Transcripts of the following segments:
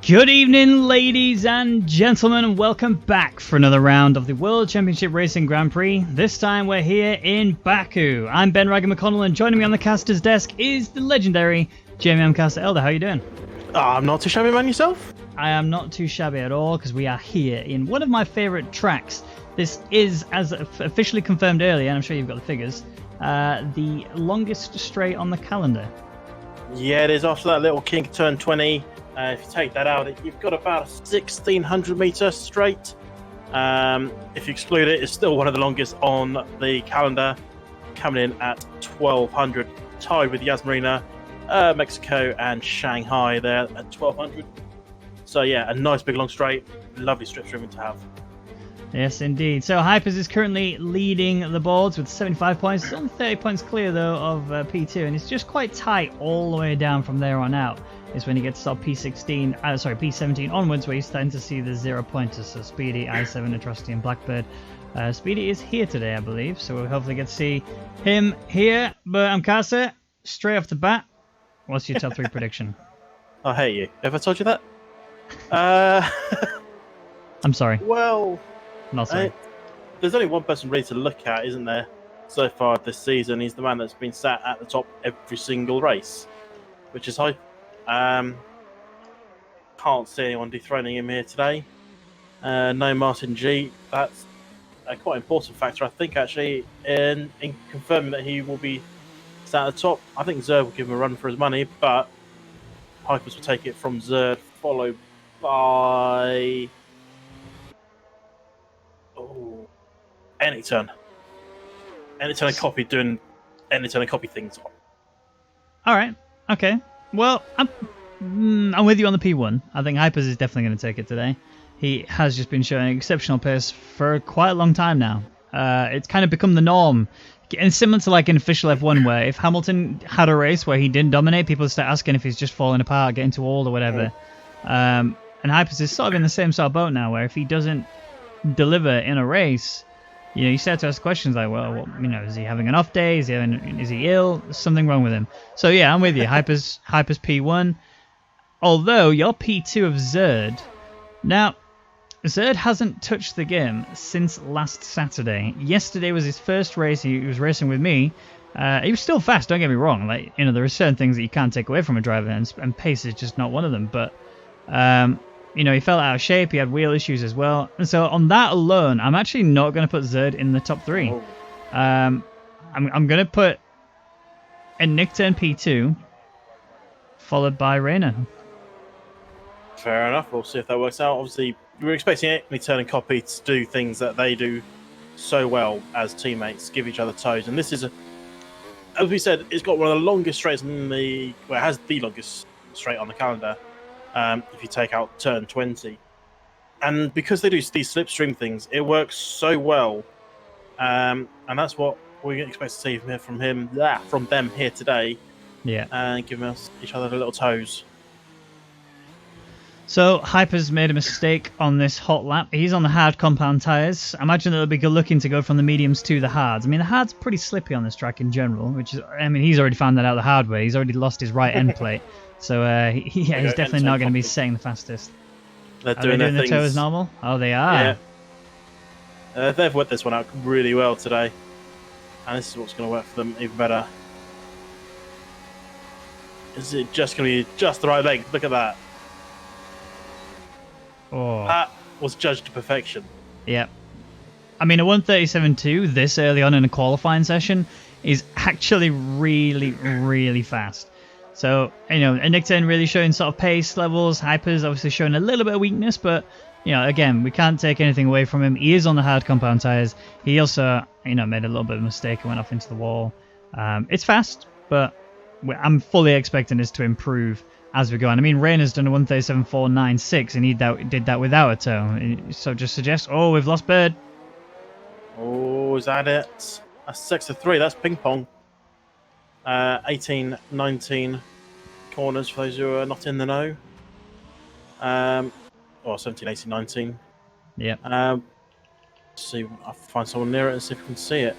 Good evening, ladies and gentlemen, and welcome back for another round of the World Championship Racing Grand Prix. This time we're here in Baku. I'm Ben Ragger McConnell, and joining me on the caster's desk is the legendary Jamie M. Caster Elder. How are you doing? I'm not too shabby, man. Yourself? I am not too shabby at all, because we are here in one of my favourite tracks. This is, as officially confirmed earlier, and I'm sure you've got the figures, the longest straight on the calendar. Yeah, it is. After that little kink turn 20, if you take that out, you've got about a 1,600 metre straight. If you exclude it, it's still one of the longest on the calendar, coming in at 1,200, tied with Yas Marina, Mexico and Shanghai there at 1,200. So yeah, a nice big long straight, lovely strip streaming to have. Yes, indeed. So Hypers is currently leading the boards with 75 points. It's only 30 points clear, though, of P2, and it's just quite tight all the way down from there on out. Is when you get to sort of P17 onwards, where you're starting to see the 0 pointers. So Speedy, I7, Atrocity, and Blackbird. Speedy is here today, I believe, so we'll hopefully get to see him here. But Amkasa, straight off the bat, what's your top 3 prediction? I hate you. Have I told you that? I'm sorry. Well, not sorry. There's only one person really to look at, isn't there, so far this season? He's the man that's been sat at the top every single race, which is Hype. Can't see anyone dethroning him here today. No Martin G. That's a quite important factor, I think, actually, in confirming that he will be sat at the top. I think Zerd will give him a run for his money, but Hypers will take it from Zerd, followed by Anyturn. Anyturn and Copy doing Anyturn and Copy things. All right. Okay. Well, I'm with you on the P1. I think Hypers is definitely going to take it today. He has just been showing exceptional pace for quite a long time now. It's kind of become the norm. And similar to like in official F1, where if Hamilton had a race where he didn't dominate, people would start asking if he's just falling apart, getting too old or whatever. And Hypers is sort of in the same sort of boat now, where if he doesn't deliver in a race, you start to ask questions like, well, is he having an off day? Is he ill? There's something wrong with him. So yeah, I'm with you. Hypers P1. Although your P2 of Zerd. Now, Zerd hasn't touched the game since last Saturday. Yesterday was his first race. He was racing with me. He was still fast, don't get me wrong. There are certain things that you can't take away from a driver, and pace is just not one of them. But he fell out of shape. He had wheel issues as well. And so on that alone, I'm actually not going to put Zerd in the top 3. I'm going to put a Nick turn P2, followed by Reyna. Fair enough. We'll see if that works out. Obviously, we were expecting Anyturn and Copy to do things that they do so well as teammates, give each other toes. And this is, as we said, it's got one of the longest straights it has the longest straight on the calendar. If you take out turn 20, and because they do these slipstream things, it works so well, and that's what we expect to see from them here today. Yeah, and giving us each other the little toes. So Hyper's made a mistake on this hot lap. He's on the hard compound tyres. I imagine they'll be looking to go from the mediums to the hards. I mean, the hard's pretty slippy on this track in general, he's already found that out the hard way. He's already lost his right end plate. So he's definitely not going to be setting the fastest. They're doing the toe as normal? Oh, they are. Yeah. They've worked this one out really well today. And this is what's going to work for them even better. Is it just going to be just the right leg? Look at that. Oh. That was judged to perfection. Yep. I mean, a 137.2 this early on in a qualifying session is actually really, really fast. So, Nick 10 really showing sort of pace levels. Hyper's obviously showing a little bit of weakness, but, again, we can't take anything away from him. He is on the hard compound tyres. He also, made a little bit of a mistake and went off into the wall. It's fast, but I'm fully expecting this to improve as we go on. I mean, Reyna's done a 137.496, and he did that without a toe. So just suggest, we've lost Bird. Oh, is that it? That's 6-3. That's ping pong. 18, 19 corners for those who are not in the know. 17, 18, 19. Yeah. See, I'll find someone near it and see if we can see it.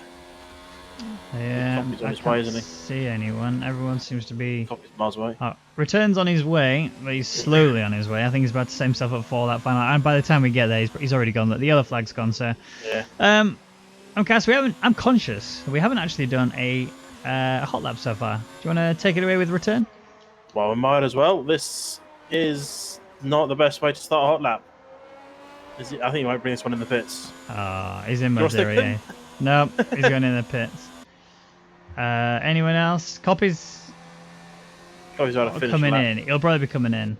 Yeah, Copy's on I his way, can't isn't he? see anyone. Everyone seems to be... Copy's miles away. Oh, returns on his way, but he's slowly on his way. I think he's about to set himself up for that final. And by the time we get there, he's already gone. The yellow flag's gone, so... Yeah. Cass, I'm conscious. We haven't actually done a hot lap so far. Do you want to take it away with return? Well, we might as well. This is not the best way to start a hot lap. Is it? I think you might bring this one in the pits. Oh, he's in You mode wanna stick 0, with yeah. him? No, he's going in the pits. Anyone else? Copies Copy's about to finish coming the lap. in. He'll probably be coming in.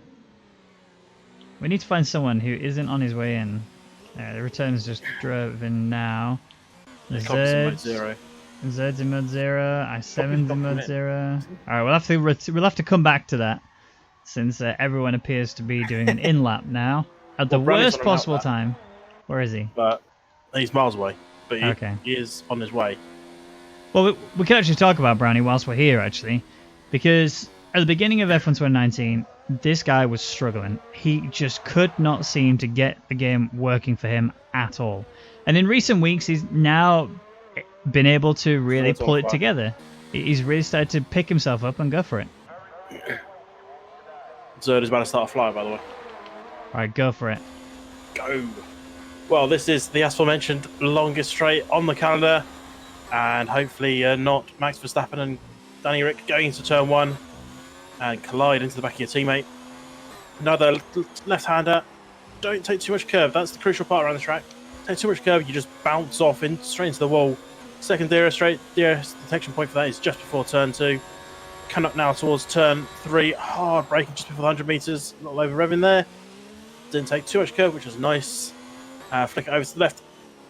We need to find someone who isn't on his way in. The return's just driven now. Yeah, Copy's in mode Zed's 0. Zed's in mode 0. I7's not in mode coming in. 0. All right, we'll have to come back to that since everyone appears to be doing an in lap now at the Well, Brownie's worst on an out possible lap. time. Where is he? But he's miles away. But Okay. he is on his way. Well, we can actually talk about Brownie whilst we're here, actually, because at the beginning of F1 2019, this guy was struggling. He just could not seem to get the game working for him at all. And in recent weeks, he's now been able to really it's pull on it fire. together. He's really started to pick himself up and go for it. Zerd is about to start a fly, by the way. All right, go for it. Go. Well, this is the aforementioned longest straight on the calendar. And hopefully not Max Verstappen and Danny Rick going into turn 1 and collide into the back of your teammate. Another left-hander. Don't take too much curve. That's the crucial part around the track. Take too much curve, you just bounce off in straight into the wall. Second dearest detection point for that is just before turn 2. Come up now towards turn 3. Hard braking just before the 100 meters. A little over revving there. Didn't take too much curve, which was nice. Flick it over to the left.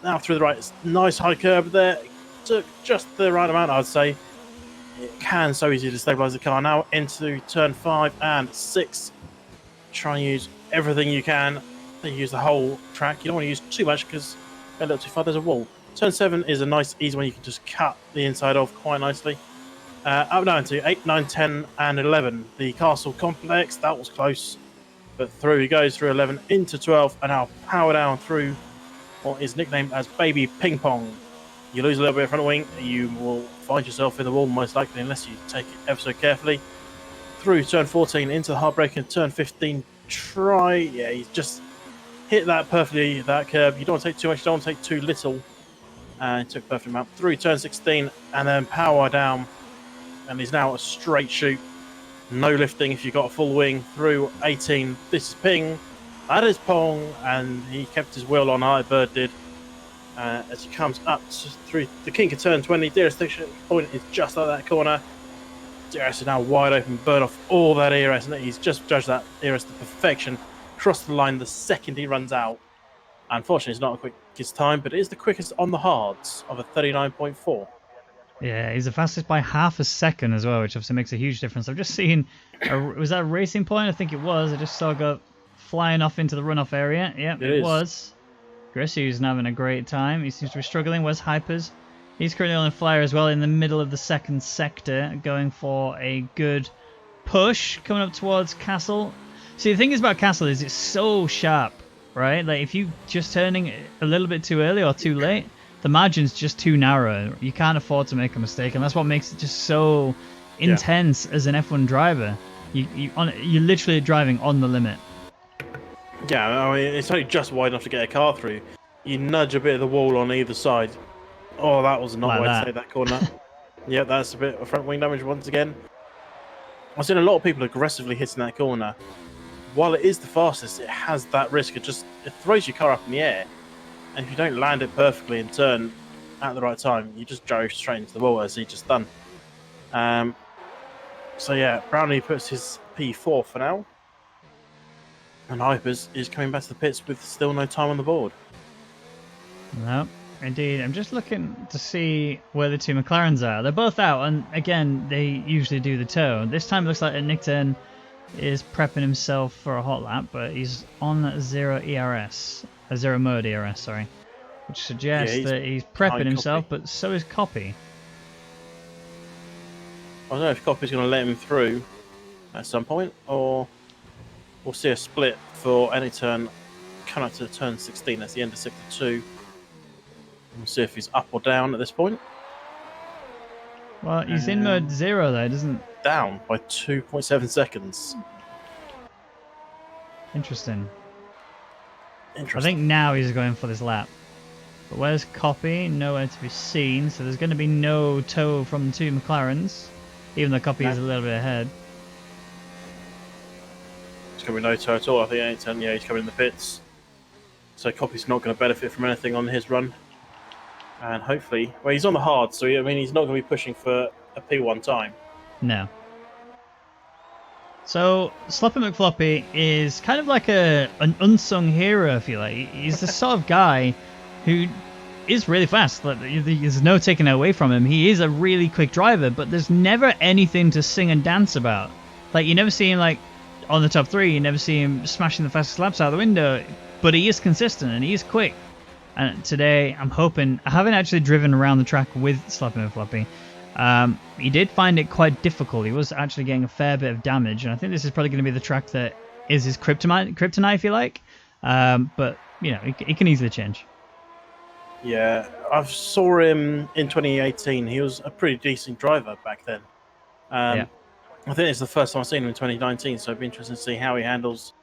Now through the right. It's nice high curve there. Took just the right amount, I'd say. It can so easy to stabilise the car. Now into turn 5 and 6. Try and use everything you can. You use the whole track. You don't want to use too much because a little too far there's a wall. Turn 7 is a nice, easy one. You can just cut the inside off quite nicely. Up now into 8, 9, 10, and 11. The castle complex, that was close. But through he goes through 11 into 12, and now power down through what is nicknamed as Baby Ping Pong. You lose a little bit of front wing, you will find yourself in the wall most likely unless you take it ever so carefully. Through turn 14 into the hard brake and turn 15. Try, yeah, he's just hit that perfectly, that curb. You don't want to take too much, you don't want to take too little. And took perfect amount through turn 16 and then power down. And he's now a straight shoot. No lifting if you've got a full wing through 18. This is Ping. That is Pong. And he kept his wheel on. High Bird did. As he comes up through the kink of turn 20. Dearest station point is just at that corner. Dearest is now wide open. Bird off all that ERS. And he's just judged that ERS to perfection. Crossed the line the second he runs out. Unfortunately, it's not the quickest time, but it is the quickest on the hards of a 39.4. Yeah, he's the fastest by half a second as well, which obviously makes a huge difference. I've just seen, was that a racing point? I think it was. I just saw it go flying off into the runoff area. Yep, it was. Grissy's having a great time. He seems to be struggling. Where's Hypers? He's currently on a flyer as well in the middle of the second sector, going for a good push, coming up towards Castle. See, the thing is about Castle is it's so sharp, right? Like, if you just turning a little bit too early or too late, the margin's just too narrow. You can't afford to make a mistake, and that's what makes it just so intense as an F1 driver. You're literally driving on the limit. Yeah, I mean, it's only just wide enough to get a car through. You nudge a bit of the wall on either side. Oh, that was not Like way that. to take that corner. Yeah, that's a bit of front wing damage once again. I've seen a lot of people aggressively hitting that corner. While it is the fastest, it has that risk of just, it throws your car up in the air. And if you don't land it perfectly and turn at the right time, you just go straight into the wall as he just done. So yeah, Brownlee puts his P4 for now. And Hypers is coming back to the pits with still no time on the board. No, indeed. I'm just looking to see where the two McLarens are. They're both out, and again, they usually do the tow. This time it looks like Nick Turn is prepping himself for a hot lap, but he's on 0 ERS. A 0 mode ERS, sorry. Which suggests that he's prepping himself, but so is Copy. I don't know if Copy's going to let him through at some point, or we'll see a split for any turn coming up to turn 16. That's the end of sector 2. We'll see if he's up or down at this point. Well, he's in mode 0 though, doesn't... Down by 2.7 seconds. Interesting. I Interesting. think now he's going for this lap. But where's Copy? Nowhere to be seen, so there's going to be no tow from the two McLarens, even though Copy is a little bit ahead. There's going to be no tow at all. I think he's coming in the pits. So Copy's not going to benefit from anything on his run. And hopefully... Well, he's on the hard, so he's not going to be pushing for a P1 time. No. So, Sloppy McFloppy is kind of like an unsung hero, I feel like. He's the sort of guy who is really fast. There's no taking it away from him. He is a really quick driver, but there's never anything to sing and dance about. Like, you never see him, like, on the top 3. You never see him smashing the fastest laps out the window. But he is consistent, and he is quick. And today, I'm hoping... I haven't actually driven around the track with Sloppy McFloppy. He did find it quite difficult. He was actually getting a fair bit of damage, and I think this is probably going to be the track that is his kryptonite, if you like. But, you know, he can easily change. Yeah, I saw him in 2018. He was a pretty decent driver back then. Yeah. I think it's the first time I've seen him in 2019, so it'd be interesting to see how he handles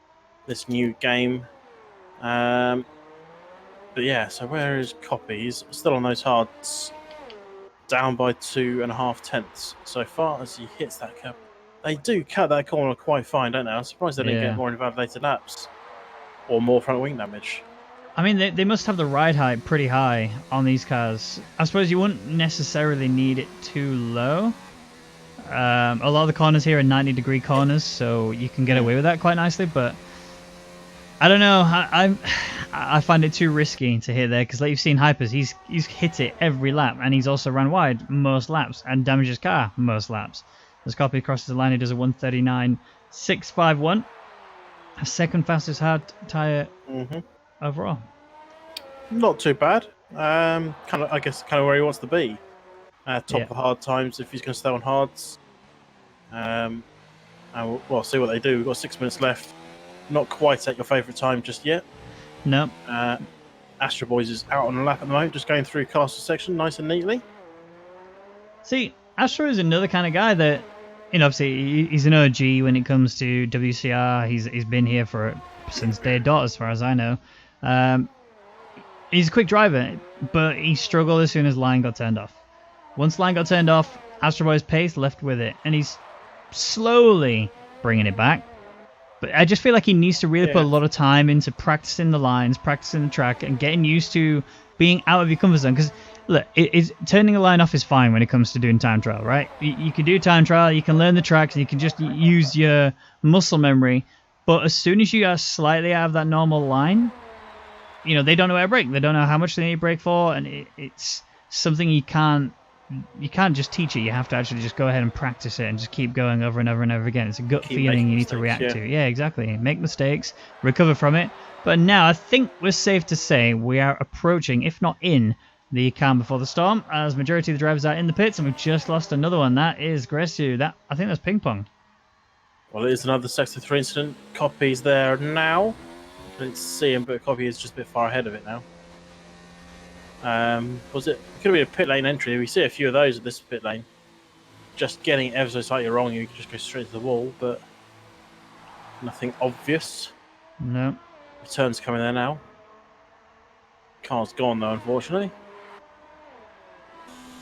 this new game. But yeah, so where is Copy? He's still on those hards, down by 2.5 tenths. So far as he hits that curb, they do cut that corner quite fine, don't they? I'm surprised they didn't get more invalidated laps or more front wing damage. I mean, they must have the ride height pretty high on these cars. I suppose you wouldn't necessarily need it too low. A lot of the corners here are 90-degree corners, so you can get away with that quite nicely, but I don't know. I find it too risky to hit there, because like you've seen Hypers, he's hit it every lap, and he's also ran wide most laps and damaged his car most laps. As Copy crosses the line, he does a 139.651, a second fastest hard tyre overall. Not too bad. I guess where he wants to be. Top of the hard times if he's going to stay on hards. And we'll see what they do. We've got 6 minutes left. Not quite at your favourite time just yet. No. Astro Boys is out on the lap at the moment, just going through Castle section nice and neatly. See, Astro is another kind of guy that, you know, obviously he's an OG when it comes to WCR. He's been here since day dot, as far as I know. He's a quick driver, but he struggled as soon as line got turned off. Once line got turned off, Astro Boy's pace left with it, and he's slowly bringing it back. But I just feel like he needs to really put a lot of time into practicing the lines, practicing the track, and getting used to being out of your comfort zone. Because, look, turning a line off is fine when it comes to doing time trial, right? You can do time trial, you can learn the tracks, you can just use your muscle memory. But as soon as you are slightly out of that normal line, you know, they don't know where to brake. They don't know how much they need to brake for, and it's something you can't just teach it. You have to actually just go ahead and practice it and just keep going over and over and over again. It's a gut feeling you need to react to. Yeah, exactly. Make mistakes, recover from it. But now I think we're safe to say we are approaching, if not in, the calm before the storm, as majority of the drivers are in the pits, and we've just lost another one. That is Gresu. I think that's ping pong. Well, it is another Sector 3 incident. Copy's there now. I didn't see him, but Copy is just a bit far ahead of it now. It could have been a pit lane entry. We see a few of those at this pit lane. Just getting ever so slightly wrong, you can just go straight to the wall, but nothing obvious. No. Returns coming there now. Car's gone though, unfortunately.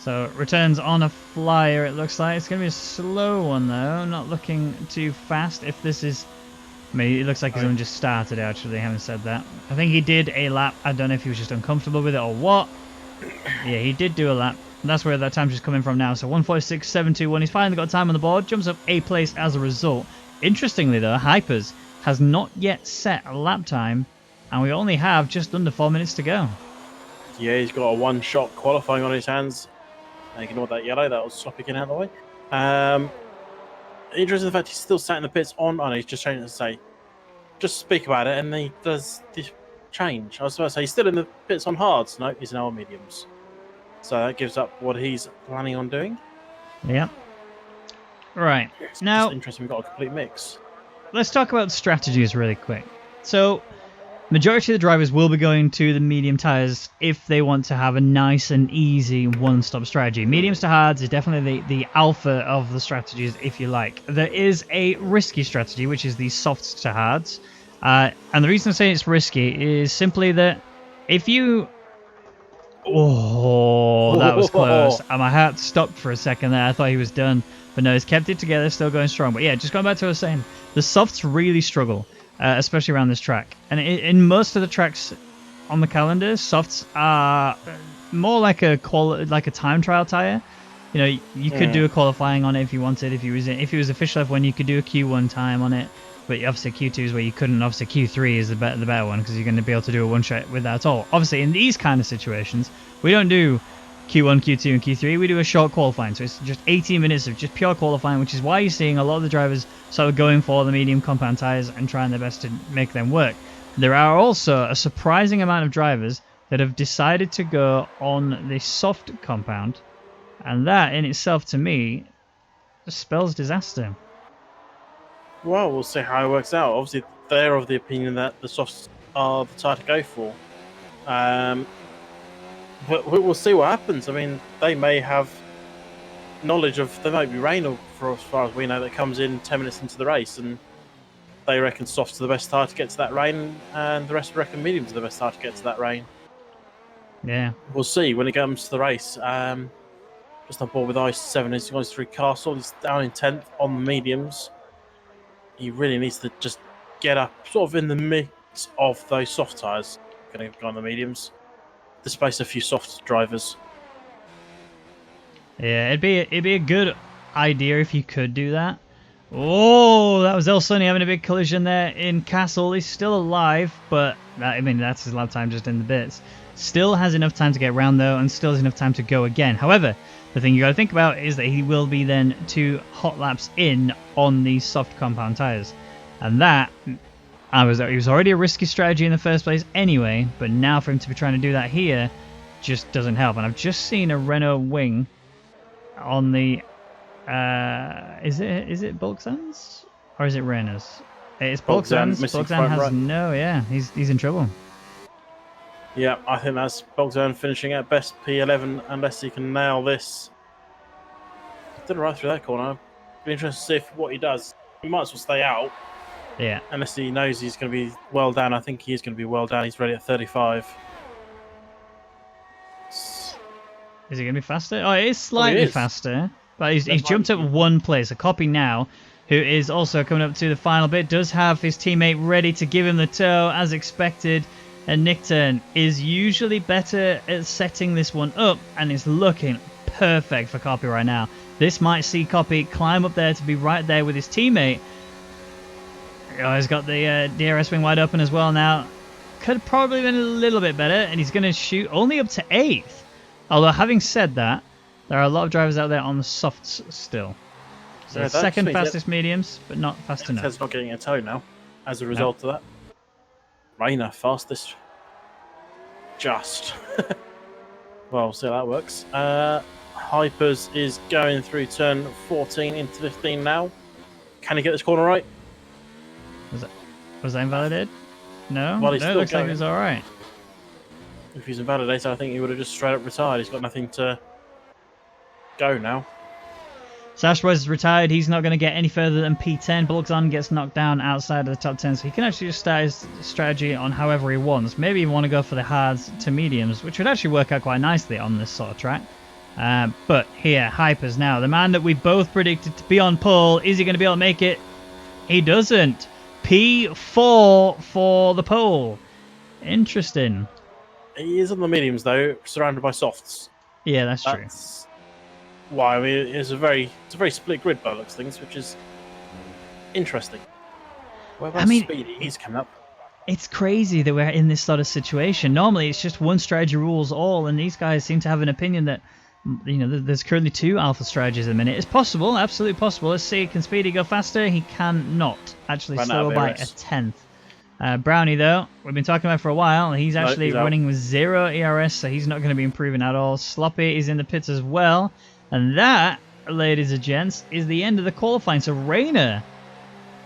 So returns on a flyer, it looks like. It's going to be a slow one though, not looking too fast. If this is... I mean, it looks like he's only just started, actually, having said that. I think he did a lap. I don't know if he was just uncomfortable with it or what. Yeah, he did do a lap. And that's where that time's just coming from now. So 1:46.721. He's finally got time on the board. Jumps up a place as a result. Interestingly, though, Hypers has not yet set a lap time. And we only have just under 4 minutes to go. Yeah, he's got a one-shot qualifying on his hands. Ignore that yellow. That was Sloppy getting out of the way. Interesting the fact he's still sat in the pits on. Oh, no, he's just trying to say, just speak about it, and he does this change. I was about to say he's still in the pits on hards. No, he's now on mediums. So that gives up what he's planning on doing. Yeah. Right. It's now, interesting. We've got a complete mix. Let's talk about strategies really quick. So, majority of the drivers will be going to the medium tyres if they want to have a nice and easy one-stop strategy. Mediums to hards is definitely the alpha of the strategies, if you like. There is a risky strategy, which is the softs to hards. And the reason I say it's risky is simply that if you... Oh, that was close. And my heart stopped for a second there. I thought he was done. But no, he's kept it together, still going strong. But yeah, just going back to what I was saying, the softs really struggle, especially around this track. And in most of the tracks on the calendar, softs are more like a time trial tire. You know, you could do a qualifying on it if you wanted. If it was official F1, you could do a Q1 time on it. But obviously Q2 is where you couldn't. Obviously Q3 is the better one because you're going to be able to do a one shot with that at all. Obviously in these kind of situations, we don't do Q1, Q2, and Q3. We do a short qualifying, so it's just 18 minutes of just pure qualifying, which is why you're seeing a lot of the drivers sort of going for the medium compound tyres and trying their best to make them work. There are also a surprising amount of drivers that have decided to go on the soft compound, and that in itself, to me, spells disaster. Well, we'll see how it works out. Obviously, they're of the opinion that the softs are the tyre to go for. But we'll see what happens. I mean, they may have knowledge of there might be rain, for as far as we know, that comes in 10 minutes into the race, and they reckon softs are the best tyre to get to that rain, and the rest reckon mediums are the best tyre to get to that rain. Yeah. We'll see when it comes to the race. Just on board with i7 as he goes through Castle. He's down in 10th on the mediums. He really needs to just get up sort of in the mix of those soft tyres. Going to go on the mediums. Displace a few soft drivers. Yeah, it'd be a good idea if you could do that. Oh, that was El Sonny having a big collision there in Castle. He's still alive, but that's his lap time just in the bits. Still has enough time to get around though, and still has enough time to go again. However, the thing you got to think about is that he will be then 2 hot laps in on these soft compound tyres, and that he was already a risky strategy in the first place anyway. But now for him to be trying to do that here just doesn't help. And I've just seen a Renault wing on the is it Bulksands or is it Renault's? It's Bulksands. Bulksan has no, yeah, he's in trouble. Yeah, I think that's Bogdan finishing at best P11 unless he can nail this. Did right through that corner. Be interested to see what he does. He might as well stay out. Yeah. Unless he knows he's going to be well down. I think he is going to be well down. He's ready at 35. Is he going to be faster? Oh, it is slightly faster. But he's jumped up 1 place. A copy now, who is also coming up to the final bit, does have his teammate ready to give him the tow as expected. And Nickturn is usually better at setting this one up, and is looking perfect for Copy right now. This might see Copy climb up there to be right there with his teammate. Oh, he's got the DRS wing wide open as well now. Could have probably been a little bit better, and he's going to shoot only up to 8th. Although, having said that, there are a lot of drivers out there on the softs still. So yeah, second fastest mediums, but not fast enough. Ted's not getting a tow now as a result of that. Rainer fastest. Just. Well, we'll see how that works. Hypers is going through turn 14 into 15 now. Can he get this corner right? Was that invalidated? No? Well, no, it looks like he's alright. If he's invalidated, I think he would have just straight up retired. He's got nothing to go now. So Asteroids is retired. He's not going to get any further than P10. Bulkzon gets knocked down outside of the top 10, so he can actually just start his strategy on however he wants. Maybe he want to go for the hards to mediums, which would actually work out quite nicely on this sort of track. But here, Hypers now. The man that we both predicted to be on pole. Is he going to be able to make it? He doesn't. P4 for the pole. Interesting. He is on the mediums, though, surrounded by softs. Yeah, that's true. Why? I mean, it's a very split grid by looks things, which is interesting. Speedy, he's coming up. It's crazy that we're in this sort of situation. Normally, it's just one strategy rules all, and these guys seem to have an opinion that, you know, there's currently 2 alpha strategies at the minute. It's possible, absolutely possible. Let's see, can Speedy go faster? He cannot. Actually, slower by a 10th. Brownie, though, we've been talking about for a while. He's actually running with 0 ERS, so he's not going to be improving at all. Sloppy is in the pits as well. And that, ladies and gents, is the end of the qualifying. So Rainer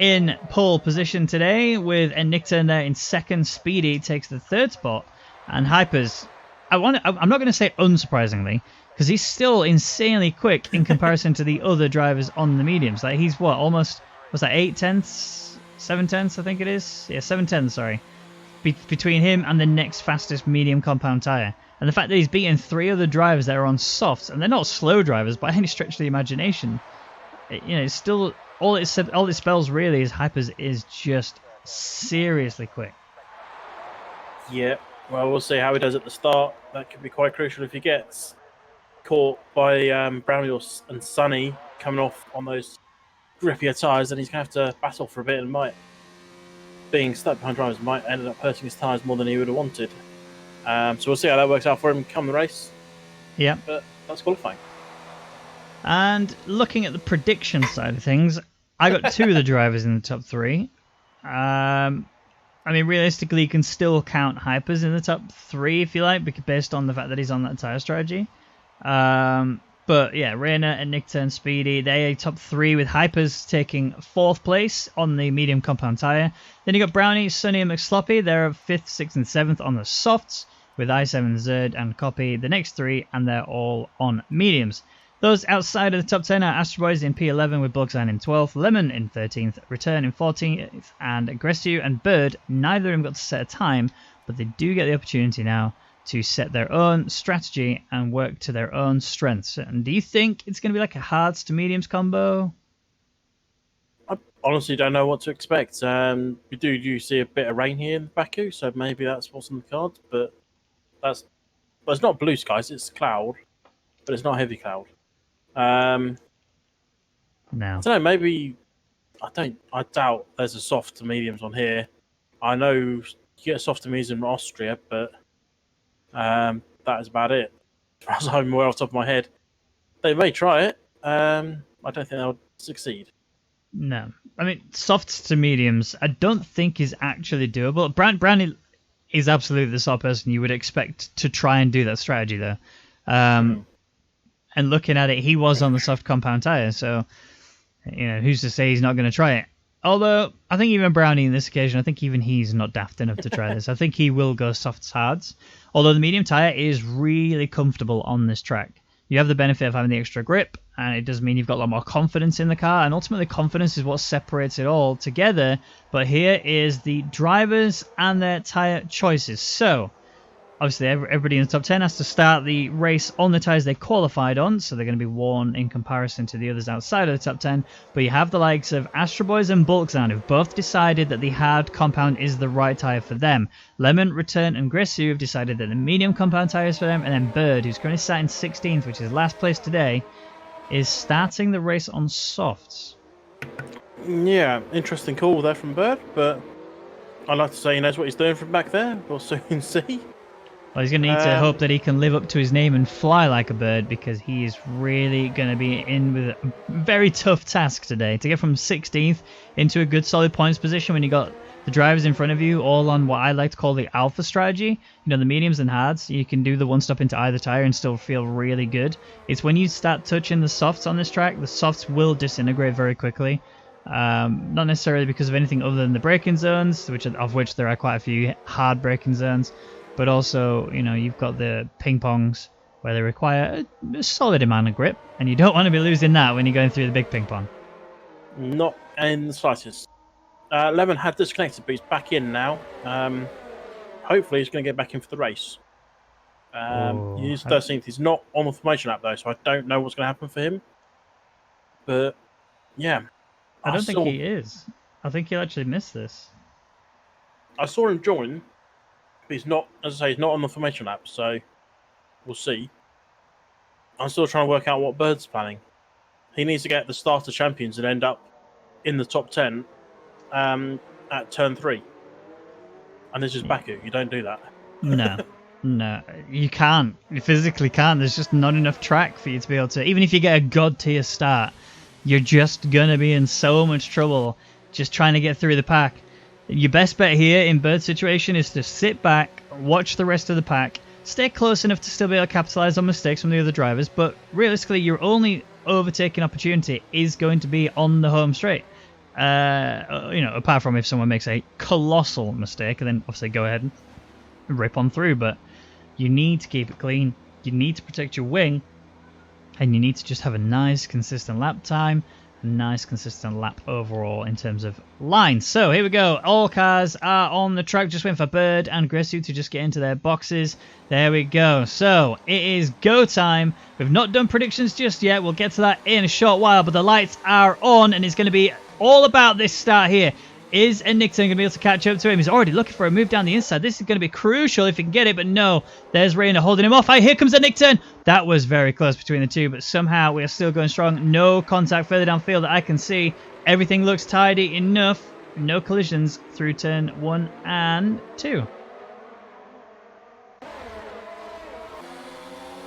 in pole position today, with Nickturn there in second. Speedy takes the third spot, and Hypers, I'm not going to say unsurprisingly, because he's still insanely quick in comparison to the other drivers on the mediums. Like, he's what, almost, was that 8/10, 7/10, I think it is? Yeah, 7/10, sorry. Between him and the next fastest medium compound tyre. And the fact that he's beaten 3 other drivers that are on softs, and they're not slow drivers by any stretch of the imagination, it's still, all it spells really is Hypers is just seriously quick. Yeah, well, we'll see how he does at the start. That could be quite crucial if he gets caught by Brownie and Sunny coming off on those grippier tyres, then he's going to have to battle for a bit, and being stuck behind drivers might end up hurting his tyres more than he would have wanted. So we'll see how that works out for him come the race. Yeah. But that's qualifying. And looking at the prediction side of things, I got 2 of the drivers in the top 3. I mean, realistically, you can still count Hypers in the top 3 if you like, based on the fact that he's on that tyre strategy. But yeah, Rainer and Nickturn Speedy, they are top 3, with Hypers taking 4th place on the medium compound tyre. Then you got Brownie, Sunny and McSloppy, they're 5th, 6th and 7th on the softs, with i7, Zerd and Copy the next 3, and they're all on mediums. Those outside of the top 10 are Astro Boys in P11 with Bugsign in 12th, Lemon in 13th, Return in 14th, and Aggressive and Bird, neither of them got to set a time, but they do get the opportunity now to set their own strategy and work to their own strengths. And do you think it's going to be like a hards to mediums combo? I honestly don't know what to expect. We do see a bit of rain here in Baku, so maybe that's what's on the cards, but it's not blue skies, it's cloud, but it's not heavy cloud. No. I don't know, maybe I doubt there's a soft to mediums on here. I know you get soft to mediums in Austria, but that is about it. As far as I'm aware off the top of my head. They may try it. I don't think they'll succeed. No. I mean, softs to mediums, I don't think is actually doable. Brownie is absolutely the sort of person you would expect to try and do that strategy, though. And looking at it, he was on the soft compound tyre, so who's to say he's not going to try it? Although, I think even Brownie in this occasion, I think even he's not daft enough to try this. I think he will go softs hards. Although the medium tyre is really comfortable on this track. You have the benefit of having the extra grip, and it does mean you've got a lot more confidence in the car, and ultimately confidence is what separates it all together. But here is the drivers and their tyre choices. So, obviously everybody in the top 10 has to start the race on the tyres they qualified on, so they're going to be worn in comparison to the others outside of the top 10. But you have the likes of Astro Boys and Bulkzan, who've both decided that the hard compound is the right tyre for them. Lemon, Return and Grissu have decided that the medium compound tyre is for them, and then Bird, who's currently sat in 16th, which is last place today, is starting the race on softs. Yeah, interesting call there from Bird, but I'd like to say he knows what he's doing from back there. We'll soon see. Well, he's going to need to hope that he can live up to his name and fly like a bird, because he is really going to be in with a very tough task today. To get from 16th into a good solid points position when you got the drivers in front of you all on what I like to call the alpha strategy, the mediums and hards, you can do the one stop into either tyre and still feel really good. It's when you start touching the softs on this track, the softs will disintegrate very quickly. Not necessarily because of anything other than the braking zones, of which there are quite a few hard braking zones. But also, you've got the ping pongs where they require a solid amount of grip, and you don't want to be losing that when you're going through the big ping pong. Not in the slightest. Lemon had disconnected, but he's back in now. Hopefully, he's going to get back in for the race. He's 13th. He's not on the formation app, though, so I don't know what's going to happen for him. But, yeah. I don't think he is. I think he'll actually miss this. I saw him join. He's not, as I say, he's not on the formation app, so we'll see. I'm still trying to work out what Bird's planning. He needs to get the starter champions and end up in the top 10 at turn 3. And this is Baku. You don't do that. No, you can't. You physically can't. There's just not enough track for you to be able to. Even if you get a god tier start, you're just going to be in so much trouble just trying to get through the pack. Your best bet here in Bird's situation is to sit back, watch the rest of the pack, stay close enough to still be able to capitalise on mistakes from the other drivers, but realistically your only overtaking opportunity is going to be on the home straight. Apart from if someone makes a colossal mistake, then obviously go ahead and rip on through. But you need to keep it clean. You need to protect your wing, and you need to just have a nice, consistent lap time, a nice, consistent lap overall in terms of lines. So here we go. All cars are on the track. Just waiting for Bird and Gressu to just get into their boxes. There we go. So it is go time. We've not done predictions just yet. We'll get to that in a short while, but the lights are on, and it's going to be all about this start here. Is Nickton going to be able to catch up to him? He's already looking for a move down the inside. This is going to be crucial if he can get it, but no. There's Rayner holding him off. Here comes Nickton. That was very close between the two, but somehow we are still going strong. No contact further downfield that I can see. Everything looks tidy enough. No collisions through turn 1 and 2.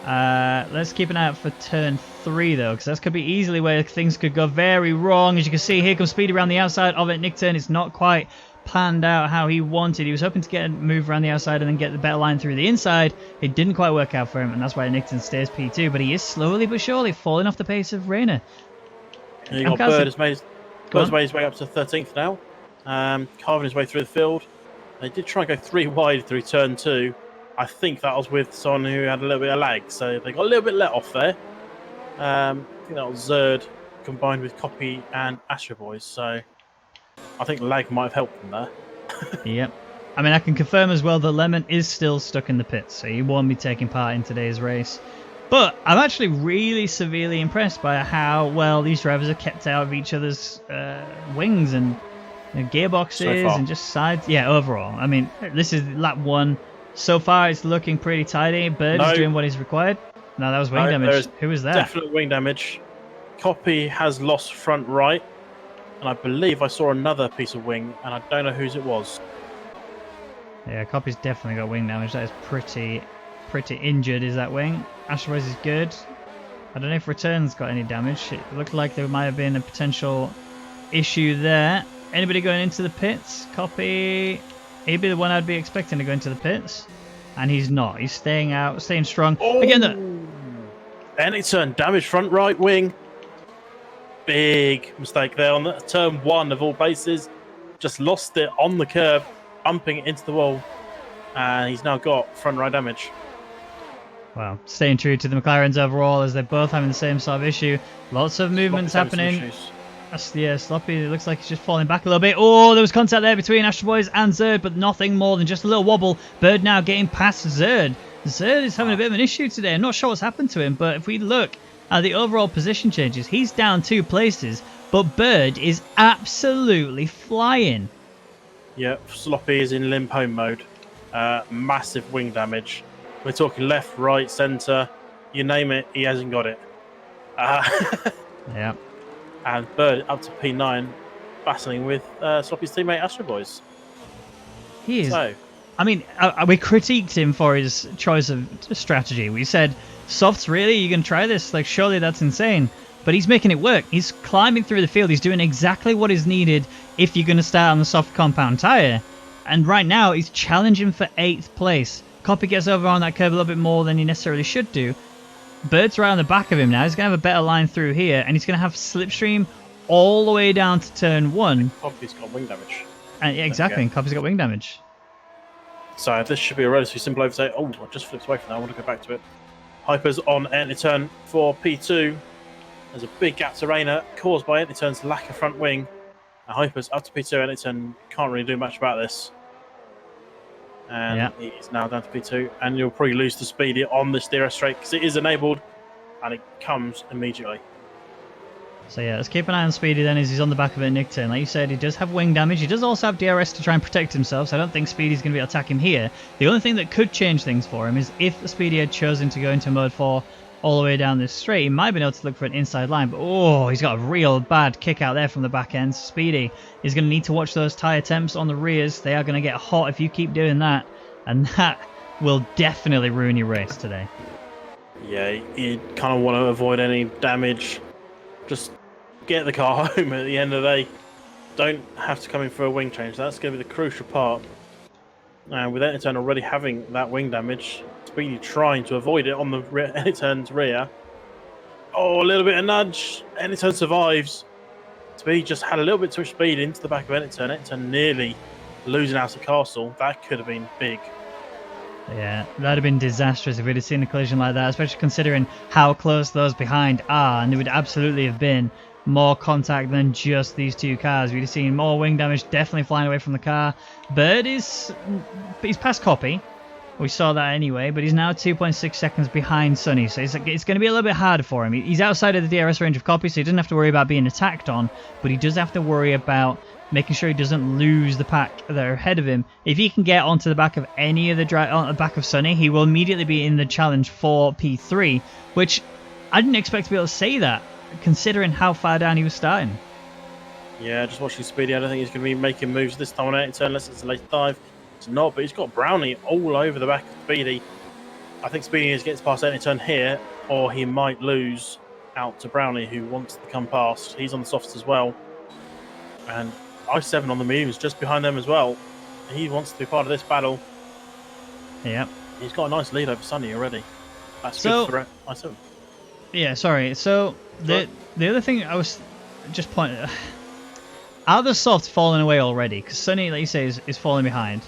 Let's keep an eye out for turn 3 though, because that could be easily where things could go very wrong. As you can see, here comes Speedy around the outside of it. Nickton is not quite planned out how he wanted. He was hoping to get a move around the outside and then get the better line through the inside. It didn't quite work out for him, and that's why Nickton stays P2. But he is slowly but surely falling off the pace of Rayner. Bird has made his way up to 13th now, carving his way through the field. They did try and go 3 wide through turn 2. I think that was with someone who had a little bit of lag, so they got a little bit let off there. I think that was Zerd combined with Copy and Astro Boys, so I think lag might have helped them there. Yep. I mean, I can confirm as well that Lemon is still stuck in the pits, so he won't be taking part in today's race. But I'm actually really severely impressed by how well these drivers are kept out of each other's wings and gearboxes and just sides. Yeah, overall. I mean, this is lap 1. So far, it's looking pretty tidy. Bird is doing what is required. No, that was wing damage. Who was that? Definite wing damage. Copy has lost front right, and I believe I saw another piece of wing, and I don't know whose it was. Yeah, Copy's definitely got wing damage. That is pretty injured, is that wing. Astro Boys is good. I don't know if Return's got any damage. It looked like there might have been a potential issue there. Anybody going into the pits? Copy. He'd be the one I'd be expecting to go into the pits. And he's not. He's staying out, staying strong. Oh. Again, Anyturn, damage front right wing. Big mistake there on the turn 1 of all bases. Just lost it on the curb, bumping it into the wall. And he's now got front right damage. Well, staying true to the McLarens overall as they're both having the same sort of issue. Lots of movements happening. Yeah, Sloppy, it looks like he's just falling back a little bit. Oh, there was contact there between Astro Boys and Zerd, but nothing more than just a little wobble. Bird now getting past Zerd. Zerd is having a bit of an issue today. I'm not sure what's happened to him, but if we look at the overall position changes, he's down 2 places, but Bird is absolutely flying. Yep, Sloppy is in limp home mode. Massive wing damage. We're talking left, right, centre, you name it, he hasn't got it. Yeah. And Bird up to P9, battling with Sloppy's teammate Astro Boys. He is. So, I mean, we critiqued him for his choice of strategy. We said, Softs, really? You can try this? Like, surely that's insane. But he's making it work. He's climbing through the field. He's doing exactly what is needed if you're going to start on the soft compound tyre. And right now, he's challenging for 8th place. Copy gets over on that curve a little bit more than he necessarily should do. Bird's right on the back of him now. He's going to have a better line through here, and he's going to have slipstream all the way down to turn 1. Copy's got wing damage. And, yeah, exactly, and Copy's got wing damage. So this should be a relatively simple overtake. Oh, I just flipped away from that. I want to go back to it. Hyper's on entry turn for P2. There's a big gap to Rayner caused by entry turn's lack of front wing. And Hyper's up to P2. Entry turn can't really do much about this. And he's now down to P2. And you'll probably lose the speed on this DRS straight because it is enabled and it comes immediately. So yeah, let's keep an eye on Speedy then as he's on the back of it, Nickton. Like you said, he does have wing damage. He does also have DRS to try and protect himself, so I don't think Speedy's going to be able to attack him here. The only thing that could change things for him is if Speedy had chosen to go into mode 4 all the way down this straight, he might have been able to look for an inside line, but oh, he's got a real bad kick out there from the back end. Speedy is going to need to watch those tyre temps on the rears. They are going to get hot if you keep doing that, and that will definitely ruin your race today. Yeah, you kind of want to avoid any damage. Just get the car home at the end of the day. Don't have to come in for a wing change. That's going to be the crucial part. And with Enterturn already having that wing damage, Speedy trying to avoid it on the Enterturn's rear. Oh, a little bit of nudge. Enterturn survives. Speed just had a little bit too much speed into the back of Ennington. Ennington nearly losing out to Castle. That could have been big. Yeah, that'd have been disastrous if we'd have seen a collision like that, especially considering how close those behind are, and there would absolutely have been more contact than just these two cars. We'd have seen more wing damage definitely flying away from the car. Bird he's past Copy. We saw that anyway, but he's now 2.6 seconds behind Sonny, so it's going to be a little bit harder for him. He's outside of the DRS range of Copy, so he doesn't have to worry about being attacked on, but he does have to worry about making sure he doesn't lose the pack that are ahead of him. If he can get onto the back of any of on the back of Sonny, he will immediately be in the challenge for P3, which I didn't expect to be able to say that, considering how far down he was starting. Yeah, just watching Speedy, I don't think he's going to be making moves this time on out unless it's a late dive. It's not, but he's got Brownie all over the back of Speedy. I think Speedy needs to get past any turn here, or he might lose out to Brownie, who wants to come past. He's on the softs as well. And I7 on the mediums just behind them as well. He wants to be part of this battle. Yep. He's got a nice lead over Sunny already. That's So, good for I7. Yeah, sorry. So the other thing I was just pointing, are the softs falling away already? Because Sunny, like you say, is falling behind.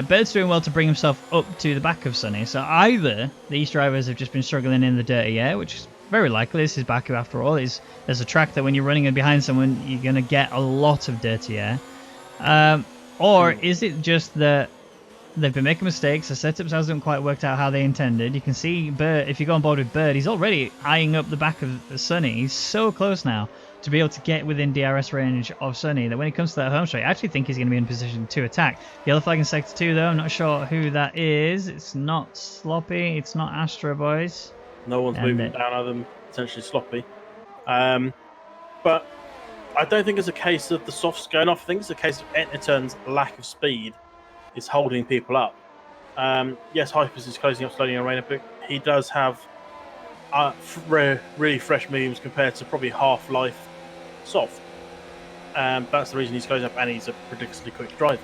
Bird's doing well to bring himself up to the back of Sunny. So either these drivers have just been struggling in the dirty air, which is very likely. This is Baku after all. There's a track that when you're running in behind someone, you're going to get a lot of dirty air. Or is it just that they've been making mistakes, the setups hasn't quite worked out how they intended? You can see Bird, if you go on board with Bird, he's already eyeing up the back of Sunny. He's so close now to be able to get within DRS range of Sunny that when it comes to that home straight, I actually think he's going to be in position to attack. Yellow flag in sector 2 though, I'm not sure who that is. It's not Sloppy, it's not Astro Boys. No one's moving down other than potentially Sloppy. But I don't think it's a case of the softs going off. I think it's a case of Etniturn's lack of speed is holding people up. Yes, Hypers is closing up slowly on Arena, but he does have really fresh moves compared to probably Half-Life soft. That's the reason he's closing up, and he's a ridiculously quick driver.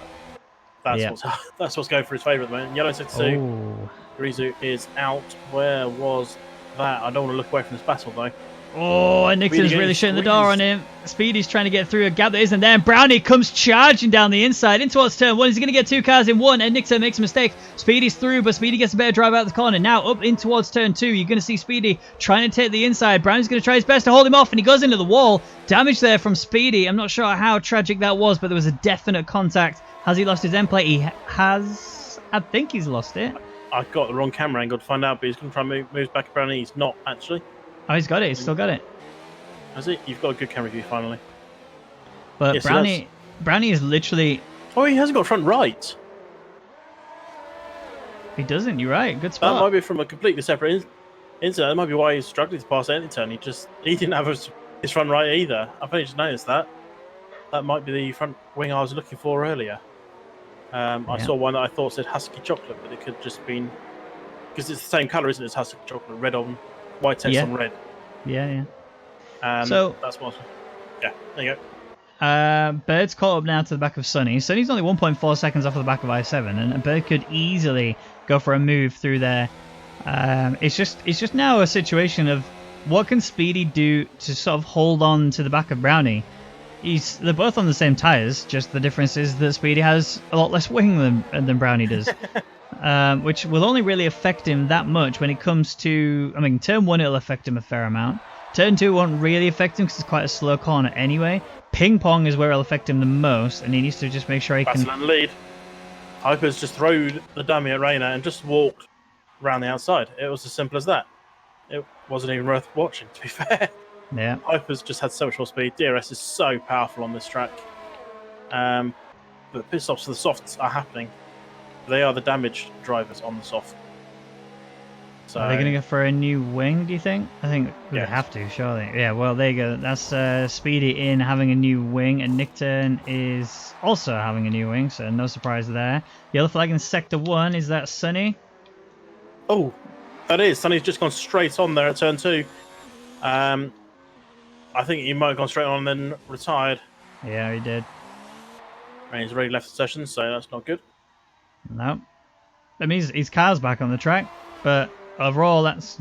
That's what's going for his favour at the moment. Yellow sector 2. Garizu is out. Where was that? I don't want to look away from this battle though. Oh, and Nixon's really shutting the door on him. Speedy's trying to get through a gap that isn't there. And Brownie comes charging down the inside in towards turn 1. He's going to get two cars in one, and Nixon makes a mistake. Speedy's through, but Speedy gets a better drive out the corner. Now up in towards turn 2. You're going to see Speedy trying to take the inside. Brownie's going to try his best to hold him off, and he goes into the wall. Damage there from Speedy. I'm not sure how tragic that was, but there was a definite contact. Has he lost his end plate? He has. I think he's lost it. I got the wrong camera angle to find out, but he's going to try and move back at Brownie. He's not, actually. Oh, he's got it. He's still got it. Has it? You've got a good camera view, finally. But yes, Brownie is literally... Oh, he hasn't got front right. He doesn't, you're right. Good spot. That might be from a completely separate incident. That might be why he's struggling to pass Ennington. He didn't have his front right either. I've only just noticed that. That might be the front wing I was looking for earlier. I saw one that I thought said Husky Chocolate, but it could just been... Because it's the same colour, isn't it? It's Husky Chocolate. Red on... White text on red. Yeah. So that's what. Yeah, there you go. Bird's caught up now to the back of Sunny. Sunny's only 1.4 seconds off of the back of I7, and Bird could easily go for a move through there. It's just now a situation of what can Speedy do to sort of hold on to the back of Brownie. They're both on the same tyres. Just the difference is that Speedy has a lot less wing than Brownie does. Which will only really affect him that much when it comes to... I mean, turn 1 it'll affect him a fair amount. Turn 2 won't really affect him because it's quite a slow corner anyway. Ping Pong is where it'll affect him the most, and he needs to just make sure he can... That's an lead. Hyper's just throwed the dummy at Reina and just walked around the outside. It was as simple as that. It wasn't even worth watching, to be fair. Yeah. Hyper's just had so much more speed. DRS is so powerful on this track. But pit stops for the softs are happening. They are the damaged drivers on the soft. So, are they going to go for a new wing, do you think? I think they have to, surely. Yeah, well, there you go. That's Speedy in having a new wing, and Nickturn is also having a new wing, so no surprise there. Yellow flag in Sector 1, is that Sunny? Oh, that is. Sunny's just gone straight on there at turn 2. I think he might have gone straight on and then retired. Yeah, he did. And he's already left the session, so that's not good. No. That means his car's back on the track, but overall that's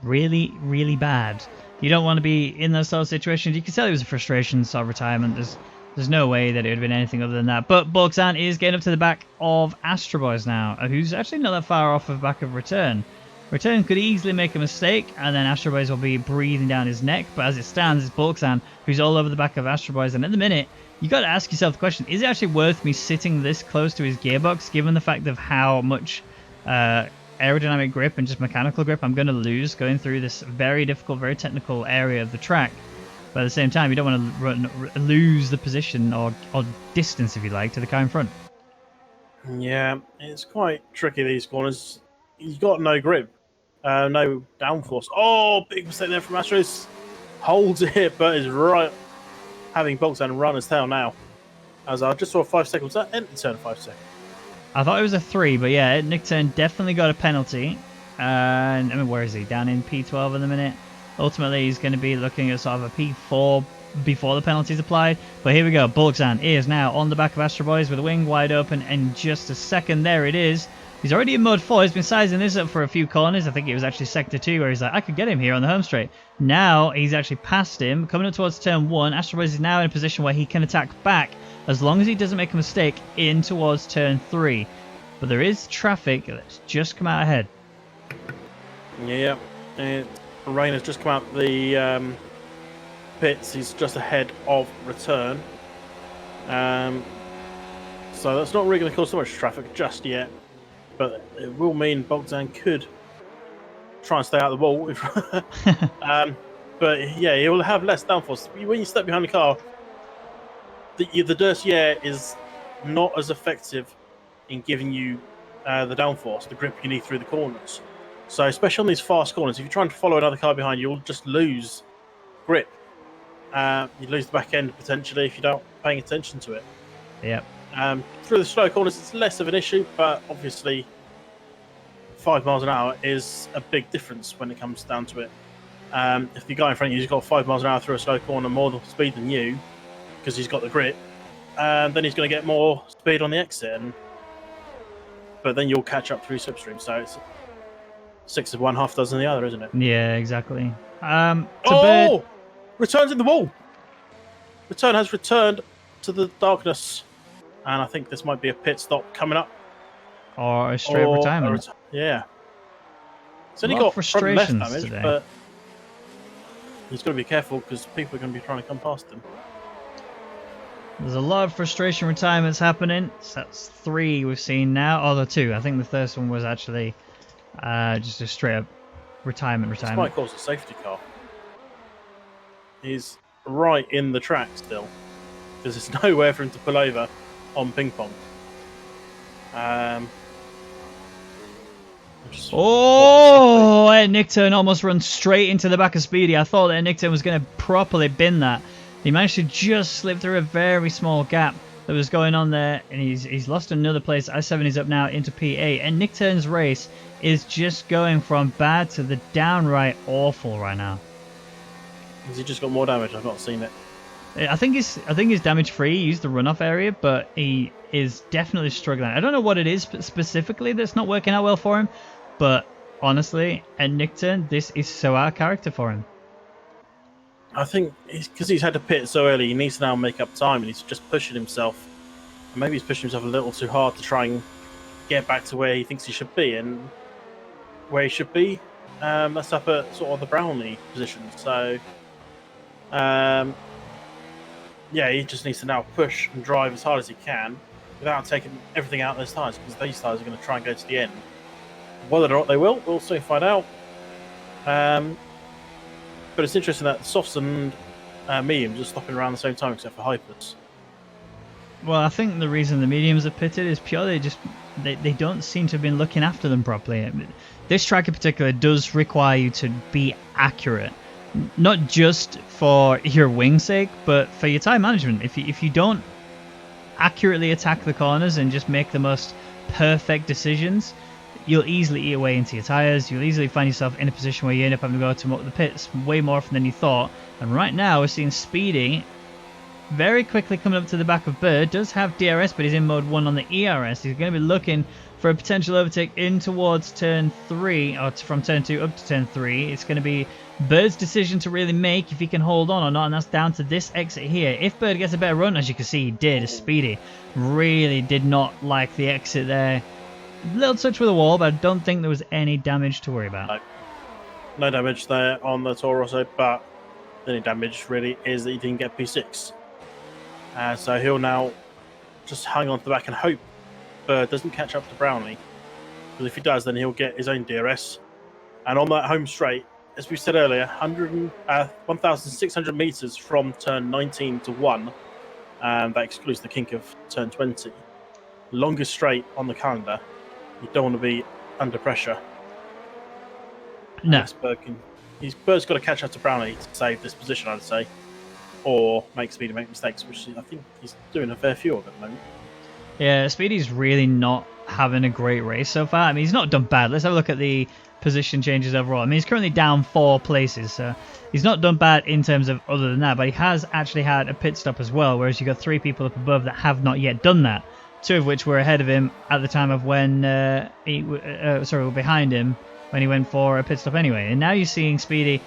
really, really bad. You don't want to be in those sort of situations. You can tell it was a frustration sort of retirement. There's no way that it would have been anything other than that. But Bulkzan is getting up to the back of Astro Boys now, who's actually not that far off of the back of Return. Return could easily make a mistake, and then Astro Boys will be breathing down his neck. But as it stands, it's Bulkzan who's all over the back of Astro Boys. And at the minute, you got to ask yourself the question: is it actually worth me sitting this close to his gearbox, given the fact of how much aerodynamic grip and just mechanical grip I'm going to lose going through this very difficult, very technical area of the track? But at the same time, you don't want to lose the position or distance, if you like, to the car in front. Yeah, it's quite tricky, these corners. He's got no grip, no downforce. Oh, big mistake there from Astros. Holds it, but is right having Bulkzan run his tail now. As I just saw 5 seconds, that ended the turn 5 seconds. I thought it was a 3, but yeah, Nick Turn definitely got a penalty. And I mean, where is he? Down in P12 in a minute. Ultimately, he's going to be looking at sort of a P4 before the penalties applied. But here we go. Bulkzan is now on the back of Astro Boys with the wing wide open. And just a second, there it is. He's already in mode 4. He's been sizing this up for a few corners. I think it was actually sector 2 where he's like, I could get him here on the home straight. Now he's actually passed him, coming up towards turn 1. Astro Boys is now in a position where he can attack back as long as he doesn't make a mistake in towards turn 3. But there is traffic that's just come out ahead. Yeah, Rain has just come out the pits. He's just ahead of Return. So that's not really going to cause so much traffic just yet. But it will mean Bulkzan could try and stay out of the wall. But yeah, he will have less downforce. When you step behind the car, the dirty air is not as effective in giving you the downforce, the grip you need through the corners. So especially on these fast corners, if you're trying to follow another car behind you, you'll just lose grip. You lose the back end potentially if you don't paying attention to it. Yep. Through the slow corners, it's less of an issue, but obviously 5 miles an hour is a big difference when it comes down to it. If the guy in front of you has got 5 miles an hour through a slow corner more speed than you, because he's got the grip, then he's going to get more speed on the exit. But then you'll catch up through slipstream, so it's 6 of one, half dozen of the other, isn't it? Yeah, exactly. Bird returns in the wall. Return has returned to the darkness. And I think this might be a pit stop coming up. Or a straight retirement. Yeah. It's only got got front left frustrations damage, today. but he's got to be careful because people are going to be trying to come past him. There's a lot of frustration retirements happening. So that's 3 we've seen now. Oh, the 2. I think the first one was actually just a straight up retirement. This might cause a safety car. He's right in the track still. Because there's nowhere for him to pull over on ping pong. Nick Turn almost runs straight into the back of Speedy. I thought that Nick Turn was going to properly bin that. He managed to just slip through a very small gap that was going on there, and he's lost another place. I7 is up now into P8, and Nick Turn's race is just going from bad to the downright awful right now. Has he just got more damage? I've not seen it. I think he's damage free. He used the runoff area, but he is definitely struggling. I don't know what it is specifically that's not working out well for him, but honestly, at Nick Turn, this is so out of character for him. I think because he's had to pit so early, he needs to now make up time, and he's just pushing himself. And maybe he's pushing himself a little too hard to try and get back to where he thinks he should be, and where he should be, that's up at sort of the Brownlee position. So, yeah, he just needs to now push and drive as hard as he can without taking everything out of those tyres, because these tyres are going to try and go to the end. Whether or not they will, we'll soon find out. But it's interesting that softs and mediums are stopping around the same time, except for hypers. Well, I think the reason the mediums are pitted is purely just they don't seem to have been looking after them properly. This track in particular does require you to be accurate, not just for your wing's sake, but for your time management. If you don't accurately attack the corners and just make the most perfect decisions, you'll easily eat away into your tyres. You'll easily find yourself in a position where you end up having to go to the pits way more often than you thought. And right now we're seeing Speedy very quickly coming up to the back of Bird. Does have DRS, but he's in mode 1 on the ERS. He's going to be looking for a potential overtake in towards turn 3, or from turn 2 up to turn 3. It's going to be Bird's decision to really make if he can hold on or not, and that's down to this exit here. If Bird gets a better run, as you can see he did, Speedy really did not like the exit there. A little touch with the wall, but I don't think there was any damage to worry about. No damage there on the Toro Rosso, but the only damage really is that he didn't get P6. So he'll now just hang on to the back and hope Bird doesn't catch up to Brownlee. Because if he does, then he'll get his own DRS. And on that home straight, as we said earlier, 1,600 metres from turn 19 to 1. That excludes the kink of turn 20. Longest straight on the calendar. You don't want to be under pressure. No. Bird's got to catch up to Brownlee to save this position, I'd say. Or make Speedy make mistakes, which I think he's doing a fair few of at the moment. Yeah, Speedy's really not having a great race so far. I mean, he's not done bad. Let's have a look at the position changes overall. I mean, he's currently down 4 places, so he's not done bad in terms of other than that, but he has actually had a pit stop as well, whereas you've got 3 people up above that have not yet done that, 2 of which were ahead of him at the time of when were behind him when he went for a pit stop anyway. And now you're seeing Speedy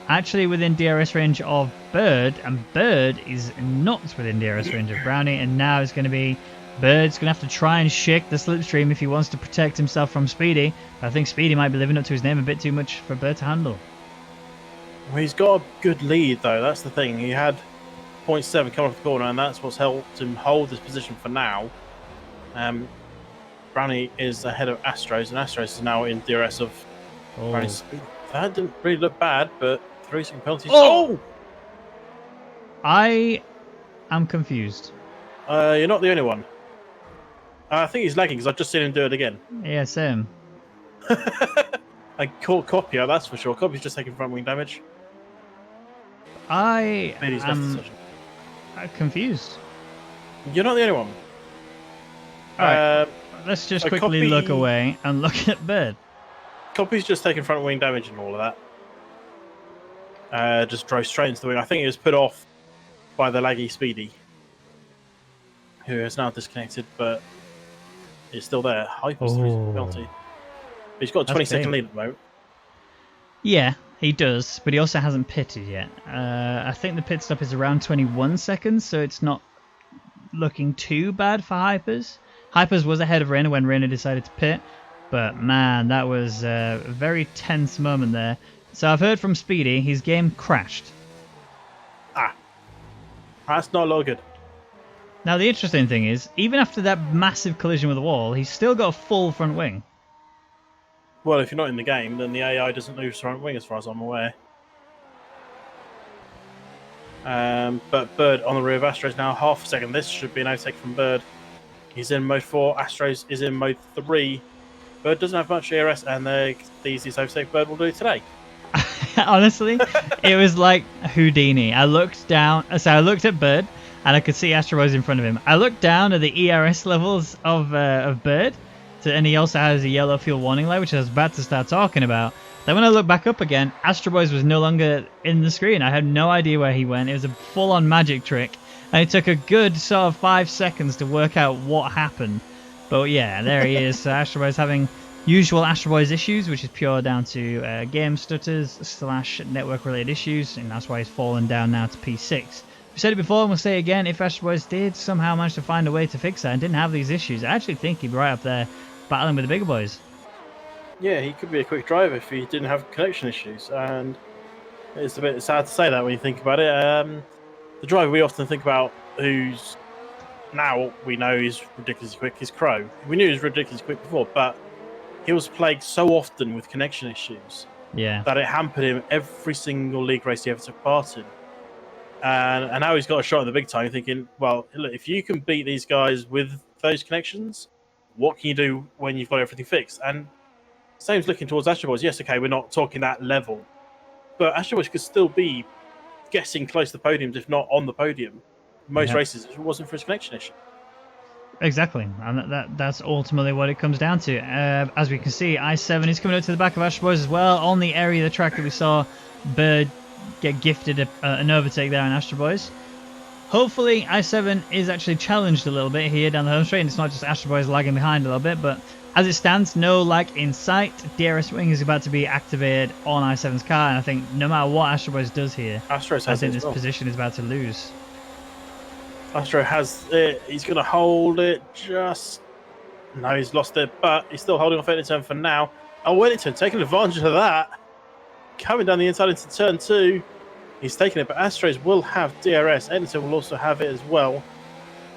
actually within DRS range of Bird, and Bird is not within DRS range of Brownie, and now it's going to be Bird's going to have to try and shake the slipstream if he wants to protect himself from Speedy. But I think Speedy might be living up to his name a bit too much for Bird to handle. Well, he's got a good lead, though. That's the thing. He had 0.7 coming off the corner, and that's what's helped him hold this position for now. Brownie is ahead of Astros, and Astros is now in DRS of Brownie's speed. That didn't really look bad, but 3-second penalties. Oh! I am confused. You're not the only one. I think he's lagging because I've just seen him do it again. Yeah, same. I caught Copia, that's for sure. Copia's just taking front wing damage. I am confused. You're not the only one. Alright, let's just quickly look away and look at Bird. Copy's just taking front wing damage and all of that. Just drove straight into the wing. I think he was put off by the laggy Speedy, who is now disconnected, but is still there. Hyper's the penalty. He's got a 20-second lead at the moment. Yeah, he does, but he also hasn't pitted yet. I think the pit stop is around 21 seconds, so it's not looking too bad for Hypers. Hypers was ahead of Rainer when Rainer decided to pit, but man, that was a very tense moment there. So I've heard from Speedy, his game crashed. That's not a lot good. Now the interesting thing is, even after that massive collision with the wall, he's still got a full front wing. Well, if you're not in the game, then the AI doesn't lose front wing as far as I'm aware. But Bird on the rear of Astros now, half a second. This should be an overtake from Bird. He's in mode 4, Astros is in mode 3. Bird doesn't have much ERS, and the easiest overtake Bird will do today. Honestly, it was like Houdini. I looked down, so I looked at Bird, and I could see Astro Boy's in front of him. I looked down at the ERS levels of Bird, and he also has a yellow fuel warning light, which I was about to start talking about. Then when I looked back up again, Astro Boy's was no longer in the screen. I had no idea where he went. It was a full-on magic trick, and it took a good sort of 5 seconds to work out what happened. But yeah, there he is. Astro Boy's having usual Astro Boy's issues, which is pure down to game stutters / network related issues, and that's why he's fallen down now to P6. We said it before and we'll say it again, if Astro Boys did somehow manage to find a way to fix that and didn't have these issues, I actually think he'd be right up there battling with the bigger boys. Yeah, he could be a quick driver if he didn't have connection issues, and it's a bit sad to say that when you think about it. The driver we often think about who's now we know is ridiculously quick is Crow. We knew he was ridiculously quick before, but he was plagued so often with connection issues that it hampered him every single league race he ever took part in. And now he's got a shot in the big time, thinking, well, look, if you can beat these guys with those connections, what can you do when you've got everything fixed? And same's looking towards Astro Boys. Yes, okay, we're not talking that level, but Astro Boys could still be getting close to the podiums, if not on the podium, most races, if it wasn't for his connection issue. Exactly, and that's ultimately what it comes down to. As we can see, i7 is coming up to the back of Astro Boys as well, on the area of the track that we saw Bird get gifted an overtake there on Astro Boys. Hopefully i7 is actually challenged a little bit here down the home straight, and it's not just Astro Boys lagging behind a little bit, but As it stands, no lag in sight. DRS wing is about to be activated on i7's car, and I think no matter what Astro Boys does here, Astros I has it think as this well. position is about to lose. Astro has it. He's going to hold it just... No, he's lost it, but he's still holding off Eddington for now. Oh, Eddington taking advantage of that. Coming down the inside into turn 2. He's taking it, but Astros will have DRS. Eddington will also have it as well.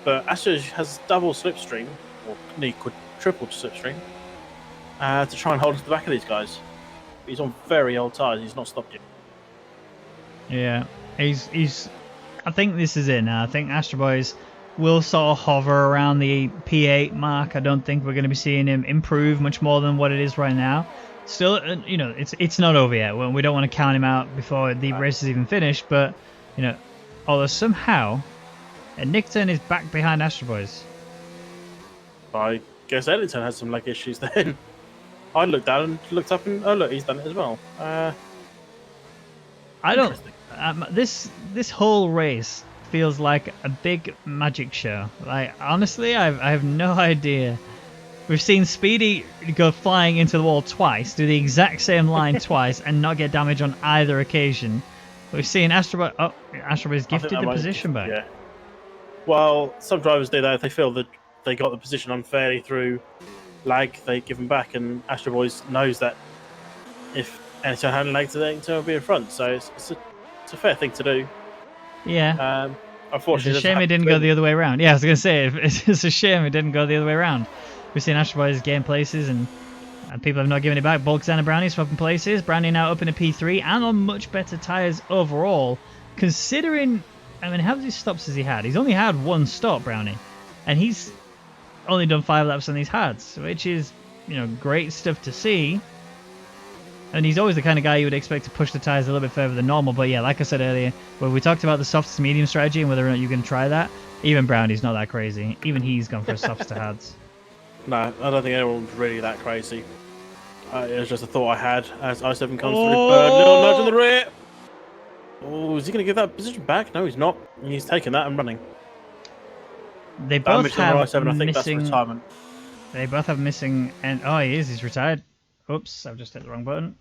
But Astros has double slipstream, or triple slipstream, to try and hold to the back of these guys. He's on very old tyres. He's not stopped yet. Yeah, he's. I think this is it now. I think Astro Boys will sort of hover around the P8 mark. I don't think we're going to be seeing him improve much more than what it is right now. Still, you know, it's not over yet. We don't want to count him out before the race is even finished. But you know, although somehow, Nickton is back behind Astro Boys. I guess Eddington has some leg issues then. I looked down and looked up and oh look, he's done it as well. I don't. This whole race feels like a big magic show. Like honestly, I have no idea. We've seen Speedy go flying into the wall twice, do the exact same line twice, and not get damage on either occasion. We've seen Astro Boys gifted the position back. Yeah. Well, some drivers do that if they feel that they got the position unfairly through lag, they give them back, and Astro Boys knows that if anyone had lag to them, will be in front. So it's a fair thing to do. Yeah. Unfortunately, it's a shame it didn't go the other way around. Yeah, I was going to say, it's a shame it didn't go the other way around. We've seen Astro Boys gain places and people have not given it back. Bulkzan and Brownie swapping places. Brownie now up in a P3 and on much better tyres overall. Considering, I mean, how many stops has he had? He's only had one stop, Brownie. And he's only done 5 laps on these hards, which is, you know, great stuff to see. And he's always the kind of guy you would expect to push the tyres a little bit further than normal. But yeah, like I said earlier, when we talked about the soft to medium strategy and whether or not you're going to try that, even Brownie's not that crazy. Even he's gone for a softs to hards. No, I don't think anyone's really that crazy. It was just a thought I had as i7 comes through. Little nudge in the rear. Oh, is he going to give that position back? No, he's not. He's taking that and running. They both have i7, I think that's retirement. They both have missing, and oh, he is. He's retired. Oops, I've just hit the wrong button.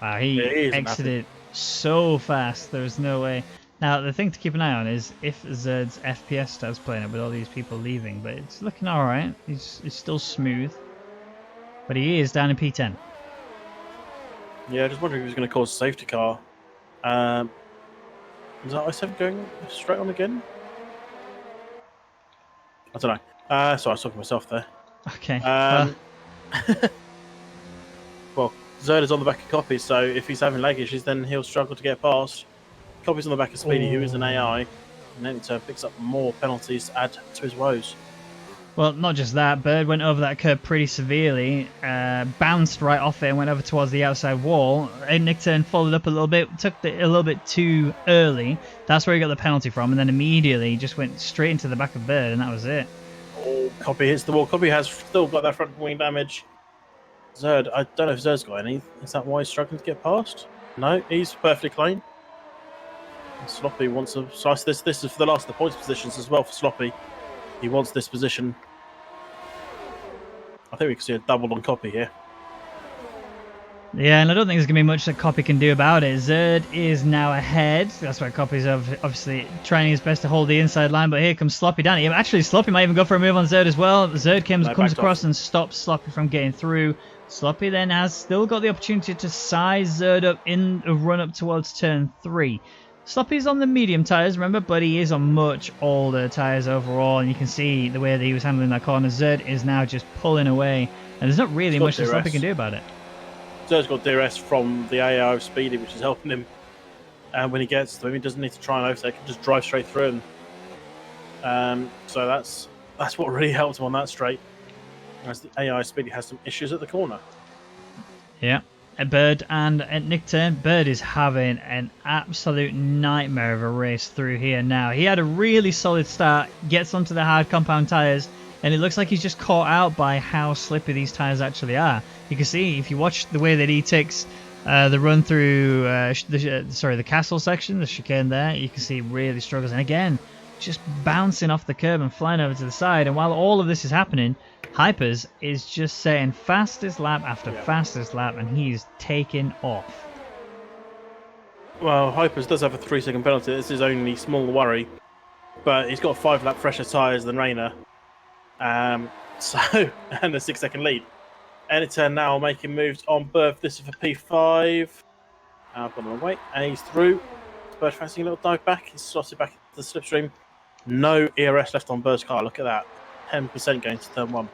Wow, he exited so fast. There's no way. Now, the thing to keep an eye on is if Zerd's FPS starts playing up with all these people leaving, but it's looking alright. He's still smooth. But he is down in P10. Yeah, just wondering if he was going to cause a safety car. Is that i7 going straight on again? I don't know. Sorry, I was talking to myself there. Okay. Well, Zerd is on the back of Copy, so if he's having lag issues, then he'll struggle to get past. Copy's on the back of Speedy, who is an AI, and then it picks up more penalties to add to his woes. Well, not just that, Bird went over that curb pretty severely, bounced right off it and went over towards the outside wall. Nickton followed up a little bit, took it a little bit too early. That's where he got the penalty from, and then immediately just went straight into the back of Bird, and that was it. Oh, Copy hits the wall. Copy has still got that front wing damage. Zerd, I don't know if Zerd's got any. Is that why he's struggling to get past? No, he's perfectly clean. And Sloppy wants to slice this. This is for the last of the points positions as well for Sloppy. He wants this position. I think we can see a double on Copy here. Yeah, and I don't think there's going to be much that Copy can do about it. Zerd is now ahead. That's why Copy's obviously trying his best to hold the inside line, but here comes Sloppy down. Actually, Sloppy might even go for a move on Zerd as well. Zerd comes across and stops Sloppy from getting through. Sloppy then has still got the opportunity to size Zerd up in a run up towards turn 3. Sloppy's on the medium tyres, remember, but he is on much older tyres overall, and you can see the way that he was handling that corner. Zerd is now just pulling away, and there's not really much that Sloppy can do about it. Zerd's got DRS from the AI of Speedy, which is helping him. And when he gets to him, he doesn't need to try and overtake, he can just drive straight through him. So that's what really helps him on that straight. As the AI Speedy has some issues at the corner. Yeah. Bird and Nickton. Bird is having an absolute nightmare of a race through here now. He had a really solid start, gets onto the hard compound tyres, and it looks like he's just caught out by how slippy these tyres actually are. You can see, if you watch the way that he takes the run through the castle section, the chicane there, you can see he really struggles. And again, just bouncing off the curb and flying over to the side. And while all of this is happening, Hypers is just saying fastest lap after Yeah. fastest lap, and he's taking off. Well, Hypers does have a 3-second penalty. This is only small worry, but he's got a 5-lap fresher tyres than Rayner. So and a 6-second lead. Anyturn now making moves on Berth. This is for P5. I've got him away, and he's through. Bird fancy a little dive back. He's slotted back into the slipstream. No ERS left on Bird's car. Look at that. 10% going to turn 1.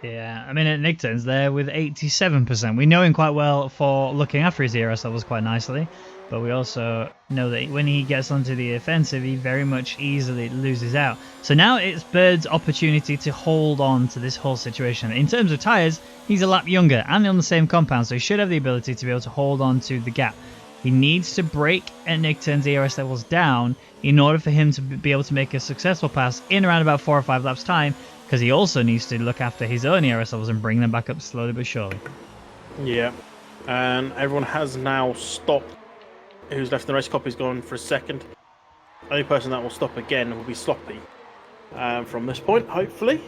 Yeah, I mean, Nick Turn's there with 87%. We know him quite well for looking after his ERS levels quite nicely, but we also know that when he gets onto the offensive, he very much easily loses out. So now it's Bird's opportunity to hold on to this whole situation. In terms of tyres, he's a lap younger and on the same compound, so he should have the ability to be able to hold on to the gap. He needs to break Nick Turn's ERS levels down in order for him to be able to make a successful pass in around about 4 or 5 laps time, because he also needs to look after his own ERS levels and bring them back up slowly but surely. Yeah, and everyone has now stopped. Who's left in the race? Copy's gone for a second. The only person that will stop again will be Sloppy from this point, hopefully.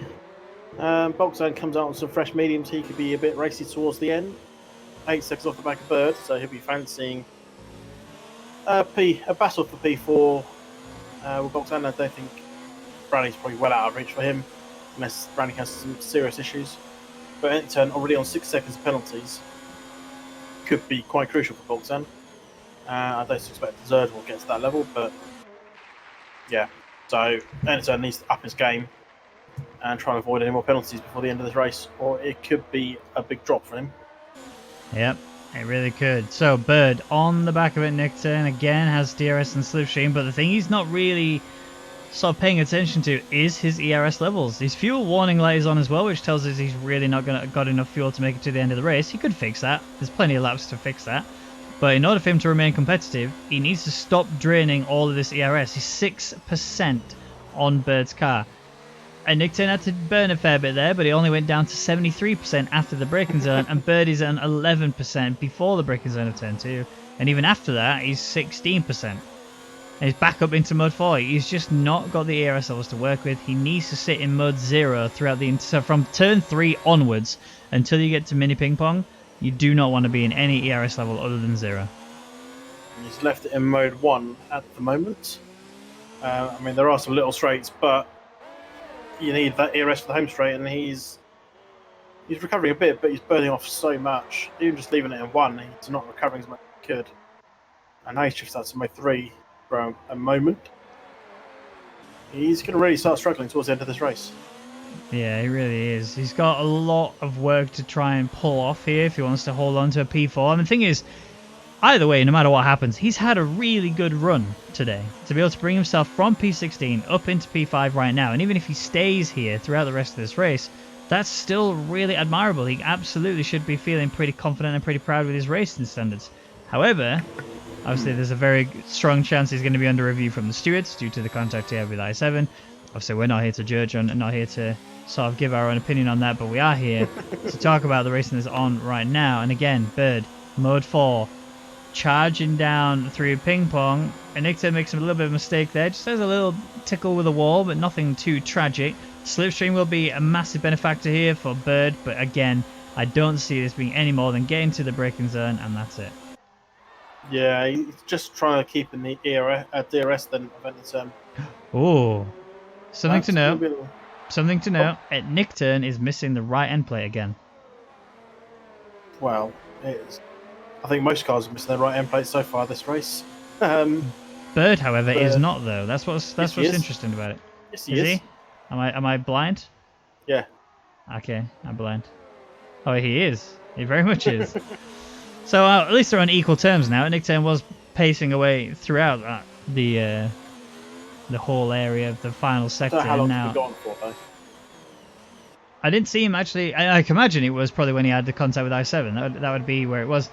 Boxan comes out on some fresh mediums. He could be a bit racy towards the end. 8 seconds off the back of Bird, so he'll be fancying a battle for P4 with Boxan. I don't think Bradley's probably well out of reach for him, unless Bradley has some serious issues. But Anyturn already on 6 seconds of penalties could be quite crucial for Boxan. I don't expect Zerd will get to that level, but yeah. So Anyturn needs to up his game and try and avoid any more penalties before the end of this race, or it could be a big drop for him. Yep, it really could. So Bird on the back of it, Nick Turn again has DRS and slipstream, but the thing he's not really sort of paying attention to is his ERS levels. His fuel warning light is on as well, which tells us he's really not got enough fuel to make it to the end of the race. He could fix that. There's plenty of laps to fix that. But in order for him to remain competitive, he needs to stop draining all of this ERS. He's 6% on Bird's car. And Nick Turn had to burn a fair bit there, but he only went down to 73% after the braking zone, and Bird is on 11% before the braking zone of turn 2. And even after that, he's 16%. And he's back up into mode 4. He's just not got the ERS levels to work with. He needs to sit in mode 0 throughout so from turn 3 onwards until you get to mini ping pong. You do not want to be in any ERS level other than 0. He's left it in mode 1 at the moment. I mean, there are some little straights, but you need that ERS for the home straight, and he's recovering a bit, but he's burning off so much. Even just leaving it in 1, he's not recovering as much as he could. And now he's shifted out to mode 3 for a moment. He's going to really start struggling towards the end of this race. Yeah, he really is. He's got a lot of work to try and pull off here if he wants to hold on to a P4. And the thing is, either way, no matter what happens, he's had a really good run today to be able to bring himself from P16 up into P5 right now. And even if he stays here throughout the rest of this race, that's still really admirable. He absolutely should be feeling pretty confident and pretty proud with his racing standards. However, obviously there's a very strong chance he's going to be under review from the stewards due to the contact he had with I7. Obviously, we're not here to judge and not here to sort of give our own opinion on that, but we are here to talk about the racing that's on right now. And again, Bird, mode 4, charging down through ping pong. And Nick Turn makes a little bit of a mistake there. Just has a little tickle with a wall, but nothing too tragic. Slipstream will be a massive benefactor here for Bird, but again, I don't see this being any more than getting to the braking zone, and that's it. Yeah, he's just trying to keep in the DRS then eventually. Oh, something to know. Little... Something to know. Nick Turn is missing the right end plate again. Well, it is. I think most cars are missing their right end plate so far this race. Bird, however, is not though. That's what's yes, interesting about it. Yes, he is. He? Am I blind? Yeah. Okay, I'm blind. Oh, he is. He very much is. So at least they're on equal terms now. Nick Turn was pacing away throughout the whole area of the final sector. How long now, has he gone for, though? I didn't see him actually. I can imagine it was probably when he had the contact with I7. That would be where it was.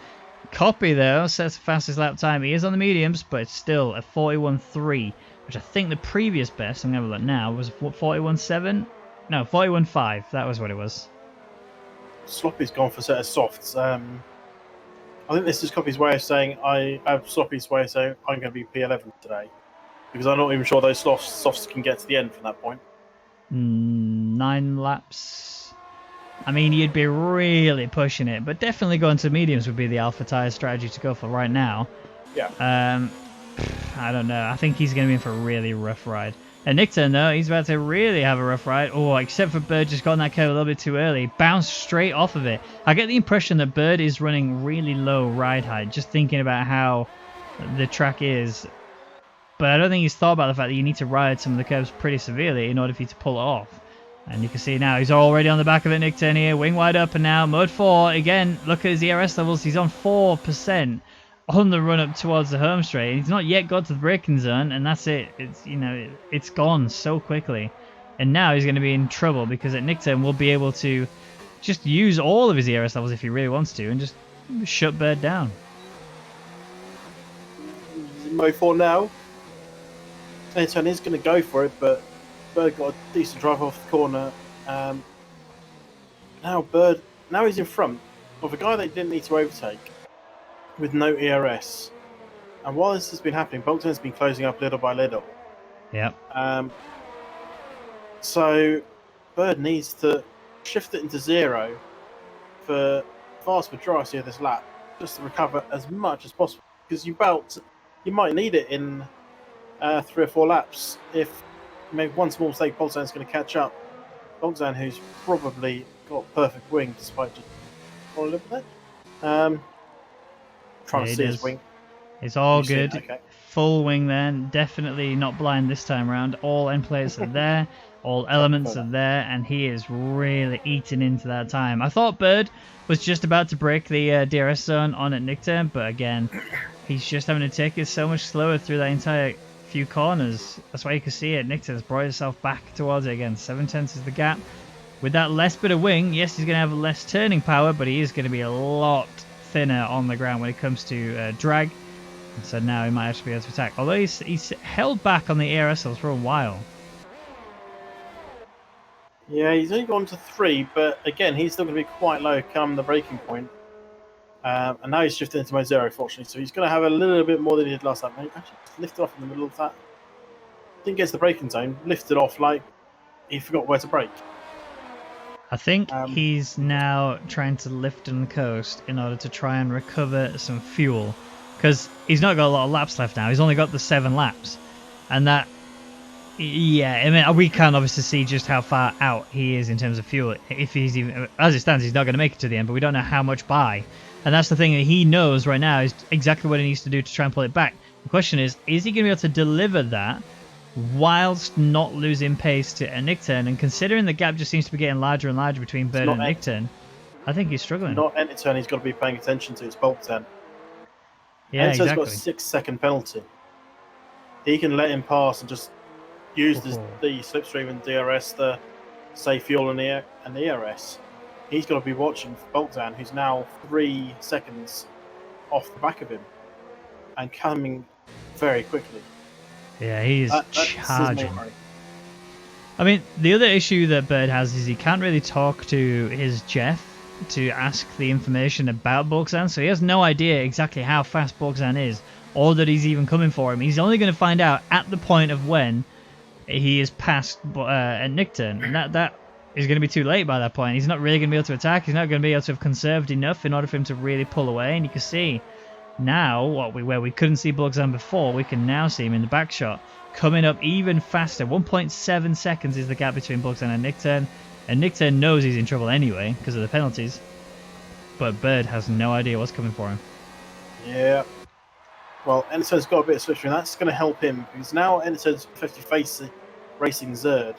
Copy though sets the fastest lap time. He is on the mediums, but it's still a 41.3, which I think the previous best, I'm going to have a look now, was 41.7? No, 41.5. That was what it was. Sloppy's gone for a set of softs. I think this is Copy's way of saying Sloppy's way of saying I'm going to be P11 today, because I'm not even sure those softs can get to the end from that point. 9 laps. I mean, you'd be really pushing it, but definitely going to mediums would be the Alpha Tyre strategy to go for right now. Yeah. I don't know. I think he's going to be in for a really rough ride. And Nickton, though, he's about to really have a rough ride. Oh, except for Bird just got on that curve a little bit too early. Bounced straight off of it. I get the impression that Bird is running really low ride height, just thinking about how the track is. But I don't think he's thought about the fact that you need to ride some of the curves pretty severely in order for you to pull it off. And you can see now he's already on the back of it, Nickton here. Wing wide up and now mode 4. Again, look at his ERS levels. He's on 4%. On the run up towards the home straight. He's not yet got to the braking zone, and that's it. It's, you know, it's gone so quickly. And now he's going to be in trouble because at Nickton we'll be able to just use all of his ERS levels if he really wants to and just shut Bird down. Mode 4 now. Anton is going to go for it, but Bird got a decent drive off the corner. Now he's in front of a guy they didn't need to overtake, with no ERS. And while this has been happening, Bolton's been closing up little by little. Yep. So Bird needs to shift it into 0 for vast majority of this lap, just to recover as much as possible. Because you might need it in 3 or 4 laps. If maybe one small mistake, Bolton's going to catch up. Bolton, who's probably got perfect wing despite just a little bit. Trying to see his wing. It's all good. Okay. Full wing then. Definitely not blind this time around. All end players are there. All elements are there. And he is really eating into that time. I thought Bird was just about to break the DRS zone on at Nickton. But again, he's just having to take it so much slower through that entire few corners. That's why you can see it. Nickton's brought himself back towards it again. 7/10 is the gap. With that less bit of wing, yes, he's going to have less turning power. But he is going to be a lot thinner on the ground when it comes to drag, and so now he might actually be able to attack, although he's held back on the ERS for a while. Yeah, he's only gone to 3, but again he's still going to be quite low come the breaking point, and now he's shifted into mode 0 fortunately, so he's going to have a little bit more than he did last time. He actually lifted off in the middle of that, didn't get to the braking zone, lifted off like he forgot where to brake. I think he's now trying to lift on the coast in order to try and recover some fuel, because he's not got a lot of laps left now. He's only got the 7 laps, and that, yeah, I mean, we can obviously see just how far out he is in terms of fuel. If he's even, as it stands, he's not going to make it to the end, but we don't know how much by. And that's the thing that he knows right now is exactly what he needs to do to try and pull it back. The question is he going to be able to deliver that whilst not losing pace to Nickton? And considering the gap just seems to be getting larger and larger between Bird and Nickton, I think he's struggling. Not any turn he's got to be paying attention to, it's Bolt 10. Yeah, Enito's exactly. got a 6-second penalty. He can let him pass and just use the slipstream and DRS to save fuel and the ERS. He's got to be watching for Bolton, who's now 3 seconds off the back of him and coming very quickly. Yeah, he is charging. I mean, the other issue that Bird has is he can't really talk to his Jeff to ask the information about Bulkzan, so he has no idea exactly how fast Bulkzan is, or that he's even coming for him. He's only going to find out at the point of when he is past at Nickton, and that is going to be too late by that point. He's not really going to be able to attack. He's not going to be able to have conserved enough in order for him to really pull away, and you can see now where we couldn't see Bulkzan before, we can now see him in the back shot coming up even faster. 1.7 seconds is the gap between Bulkzan and Nickton, and Nickton knows he's in trouble anyway because of the penalties, but Bird has no idea what's coming for him. Yeah, well, Enito's got a bit of switch, and that's going to help him because now Enito's 50 racing Zerd.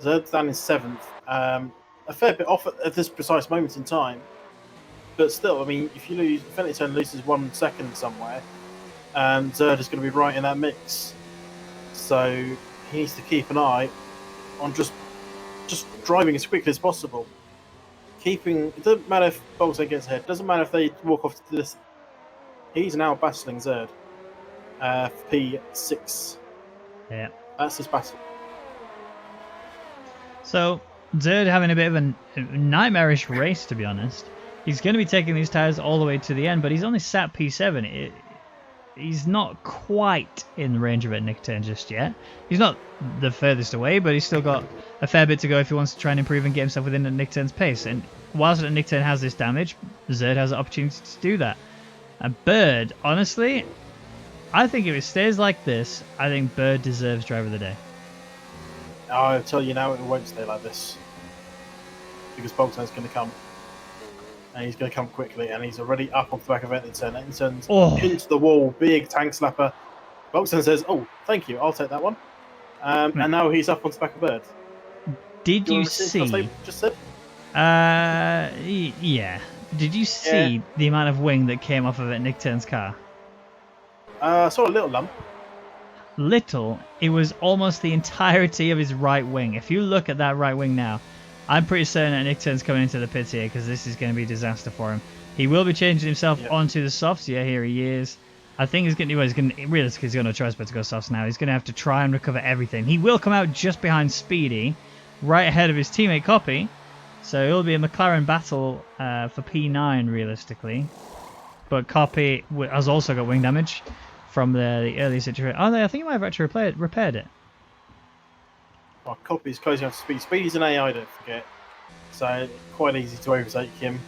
Zerd's down in 7th, a fair bit off at this precise moment in time. But still, I mean, if Enito loses 1 second somewhere, Zerd is going to be right in that mix. So he needs to keep an eye on just driving as quickly as possible. It doesn't matter if Bolton gets ahead. It doesn't matter if they walk off to this. He's now battling Zerd. P6. Yeah. That's his battle. So Zerd having a bit of a nightmarish race, to be honest. He's going to be taking these tyres all the way to the end, but he's only sat P7. he's not quite in the range of a nick turn just yet. He's not the furthest away, but he's still got a fair bit to go if he wants to try and improve and get himself within a nick turn's pace. And whilst a nick turn has this damage, Zerd has the opportunity to do that. A Bird, honestly, I think if it stays like this, I think Bird deserves driver of the day. I'll tell you now, it won't stay like this. Because Bolton's going to come. And he's going to come quickly, and he's already up off the back of Ettington. Ettington's into the wall, big tank slapper. Bolton says, "Oh, thank you, I'll take that one." And now he's up on the back of Bird. Did you see? Just said. Yeah. Did you see the amount of wing that came off of it Nick Turn's car? I saw a little lump. Little. It was almost the entirety of his right wing. If you look at that right wing now, I'm pretty certain that Nick Turn's coming into the pits here because this is going to be a disaster for him. He will be changing himself onto the softs. Yeah, here he is. I think he's going to, realistically, he's got no choice but to go softs now. He's going to have to try and recover everything. He will come out just behind Speedy, right ahead of his teammate Copy. So it'll be a McLaren battle for P9, realistically. But Copy has also got wing damage from the early situation. Oh, I think he might have actually repaired it. Well, Copy's closing up to Speed. Speedy's an AI, don't forget. So quite easy to overtake him.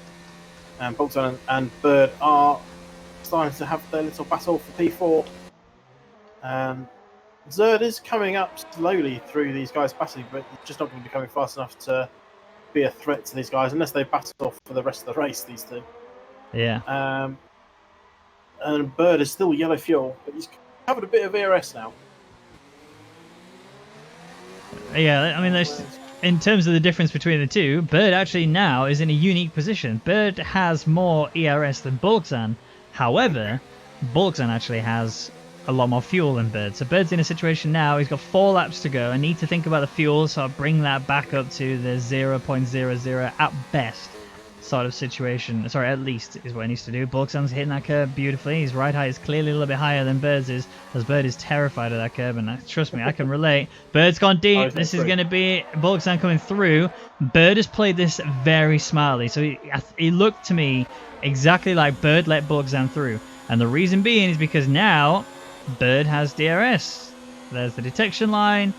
And Bolton and Bird are starting to have their little battle for P4. Zerd is coming up slowly through these guys' passing, but he's just not going to be coming fast enough to be a threat to these guys unless they battle for the rest of the race, these two. Yeah. And Bird is still yellow fuel, but he's covered a bit of ERS now. Yeah, I mean, in terms of the difference between the two, Bird actually now is in a unique position. Bird has more ERS than Bulkzan. However, Bulkzan actually has a lot more fuel than Bird. So Bird's in a situation now, he's got 4 laps to go. I need to think about the fuel, so I'll bring that back up to the 0.00 at best sort of situation. Sorry, at least is what he needs to do. Bulkzan's hitting that curb beautifully. His ride height is clearly a little bit higher than Bird's is, as Bird is terrified of that curb, and trust me, I can relate. Bird's gone deep. This is going to be Bulkzan coming through. Bird has played this very smartly, so he looked to me exactly like Bird let Bulkzan through. And the reason being is because now Bird has DRS. There's the detection line.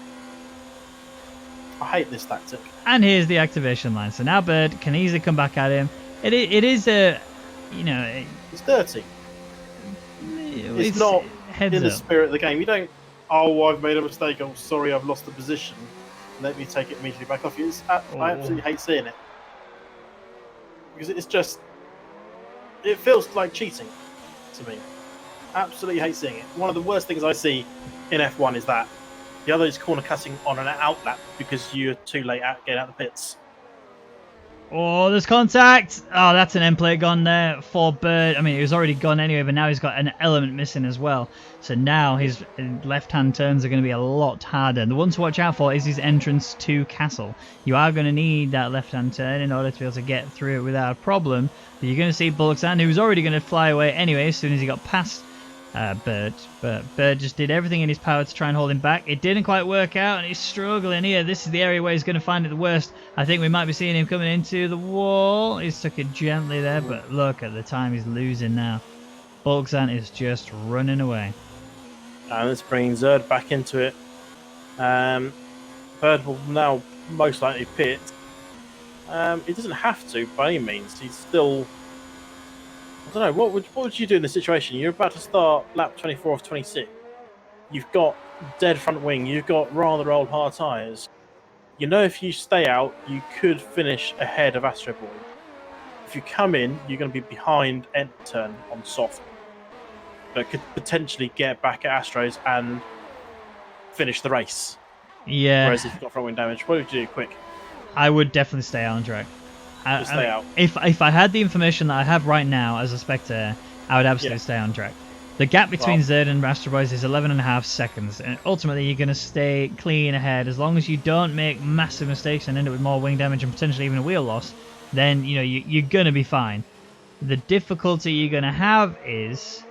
I hate this tactic. And here's the activation line. So now Bird can easily come back at him. It is a, it's dirty. It's not in the spirit of the game. You don't, I've made a mistake. Oh, sorry, I've lost the position. Let me take it immediately back off you. I absolutely hate seeing it. Because it's just, it feels like cheating to me. Absolutely hate seeing it. One of the worst things I see in F1 is that. The other is corner cutting on an outlap because you're too late at getting out of the pits. Oh, there's contact. Oh, that's an end plate gone there for Bird. I mean, it was already gone anyway, but now he's got an element missing as well. So now his left-hand turns are going to be a lot harder. The one to watch out for is his entrance to Castle. You are going to need that left-hand turn in order to be able to get through it without a problem. But you're going to see Bullock's who was already going to fly away anyway as soon as he got past Bird, but Bird just did everything in his power to try and hold him back. It didn't quite work out, and he's struggling here. This is the area where he's going to find it the worst. I think we might be seeing him coming into the wall. He's took it gently there, but look at the time he's losing now. Bulkzan is just running away. And it's bringing Zerd back into it. Bird will now most likely pit. He doesn't have to by any means. He's still... I don't know, what would you do in this situation? You're about to start lap 24 of 26. You've got dead front wing. You've got rather old hard tyres. You know if you stay out, you could finish ahead of Astro Boy. If you come in, you're going to be behind end turn on soft. But could potentially get back at Astros and finish the race. Yeah. Whereas if you've got front wing damage, what would you do quick? I would definitely stay on track. Stay out. If I had the information that I have right now as a spectator, I would absolutely stay on track. The gap between Zerd and Astro Boys is 11.5 seconds, and ultimately you're going to stay clean ahead as long as you don't make massive mistakes and end up with more wing damage and potentially even a wheel loss. Then you're going to be fine. The difficulty you're going to have is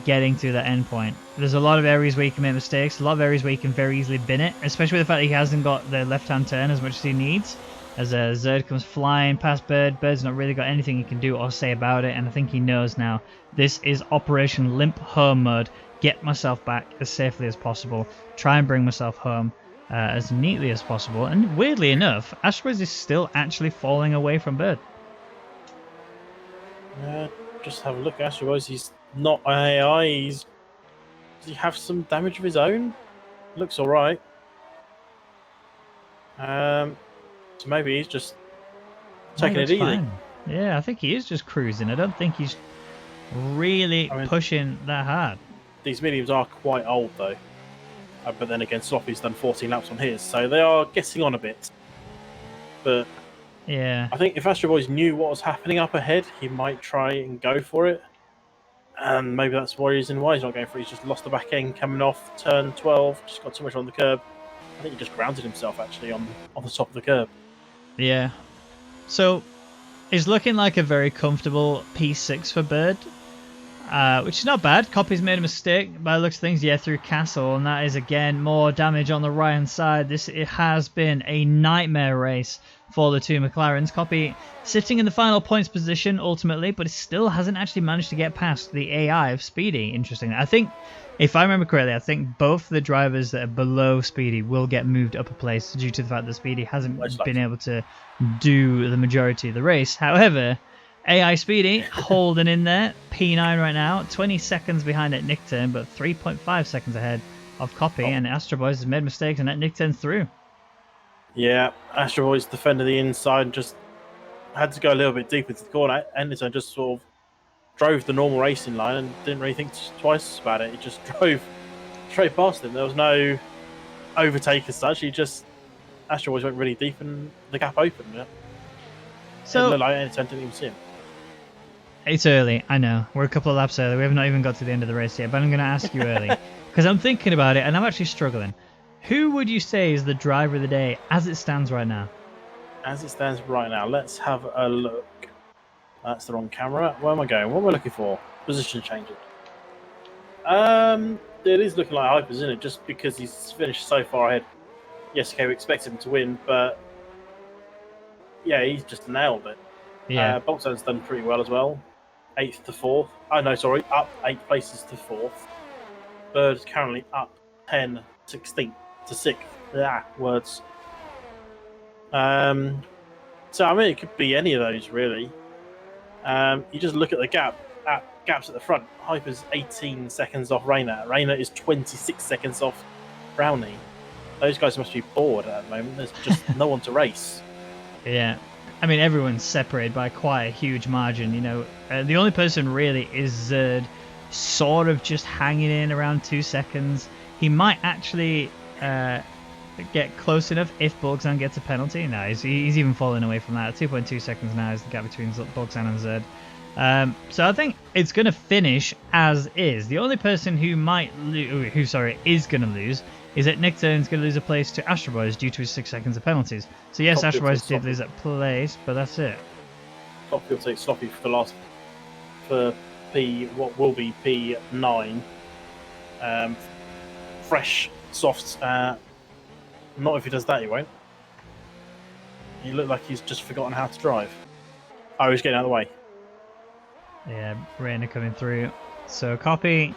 getting to that end point. There's a lot of areas where you can make mistakes, a lot of areas where you can very easily bin it, especially with the fact that he hasn't got the left-hand turn as much as he needs. as Zerd comes flying past Bird. Bird's not really got anything he can do or say about it, and I think he knows now. This is Operation Limp Home mode. Get myself back as safely as possible. Try and bring myself home as neatly as possible. And weirdly enough, Asteroids is still actually falling away from Bird. Just have a look. Asteroids, he's not AI. Does he have some damage of his own? Looks all right. So maybe he's just taking it easy. Fine. Yeah, I think he is just cruising. I don't think he's really pushing that hard. These mediums are quite old though. But then again, Sloppy's done 14 laps on his, so they are getting on a bit. But yeah, I think if Astro Boys knew what was happening up ahead, he might try and go for it. And maybe that's the reason why he's not going for it. He's just lost the back end coming off turn 12, just got too much on the curb. I think he just grounded himself actually on the top of the curb. Yeah. So it's looking like a very comfortable P6 for Bird. Which is not bad. Copy's made a mistake by the looks of things, yeah, through Castle, and that is again more damage on the right hand side. It has been a nightmare race for the two McLarens. Copy sitting in the final points position ultimately, but it still hasn't actually managed to get past the AI of Speedy. Interesting. I think, if I remember correctly, I think both the drivers that are below Speedy will get moved up a place due to the fact that Speedy hasn't been able to do the majority of the race. However, AI Speedy holding in there, P9 right now, 20 seconds behind at Nickturn, but 3.5 seconds ahead of Copy, and Astro Boys has made mistakes and let Nickturn through. Yeah, Astro Boys defended the inside and just had to go a little bit deeper to the corner. Anderson just sort of drove the normal racing line and didn't really think twice about it. He just drove straight past him. There was no overtake as such. Astro Boys went really deep and the gap opened. Yeah. So, it looked like Anderson didn't even see him. It's early, I know. We're a couple of laps early. We have not even got to the end of the race yet, but I'm going to ask you early. Because I'm thinking about it, and I'm actually struggling. Who would you say is the driver of the day as it stands right now? As it stands right now, let's have a look. That's the wrong camera. Where am I going? What am I looking for? Position changing. It is looking like Hypers, isn't it? Just because he's finished so far ahead. Yes, okay, we expect him to win, but yeah, he's just nailed it. Yeah. Boltzann's done pretty well as well. 8th to 4th. Oh, no, sorry. Up 8 places to 4th. Bird's currently up 10, 16th to 6th. Yeah, words. So, I mean, it could be any of those, really. You just look at the gaps at the front. Hyper's 18 seconds off Rayner. Rayner is 26 seconds off Brownie. Those guys must be bored at the moment. There's just no one to race. Yeah. I mean, everyone's separated by quite a huge margin, you know. The only person really is Zerd, sort of just hanging in around 2 seconds. He might actually get close enough if Boltzann gets a penalty. No, he's even falling away from that. 2.2 seconds now is the gap between Boltzann and Zerd. So I think it's going to finish as is. The only person who is going to lose is that Nicktoon's going to lose a place to Astro Boys due to his 6 seconds of penalties. So yes, Astro Boys did lose that place, but that's it. Sloppy will take Sloppy for what will be P9. Fresh, soft. Not if he does that, he won't. He looked like he's just forgotten how to drive. Oh, he's getting out of the way. Yeah, Rayner coming through. So Copy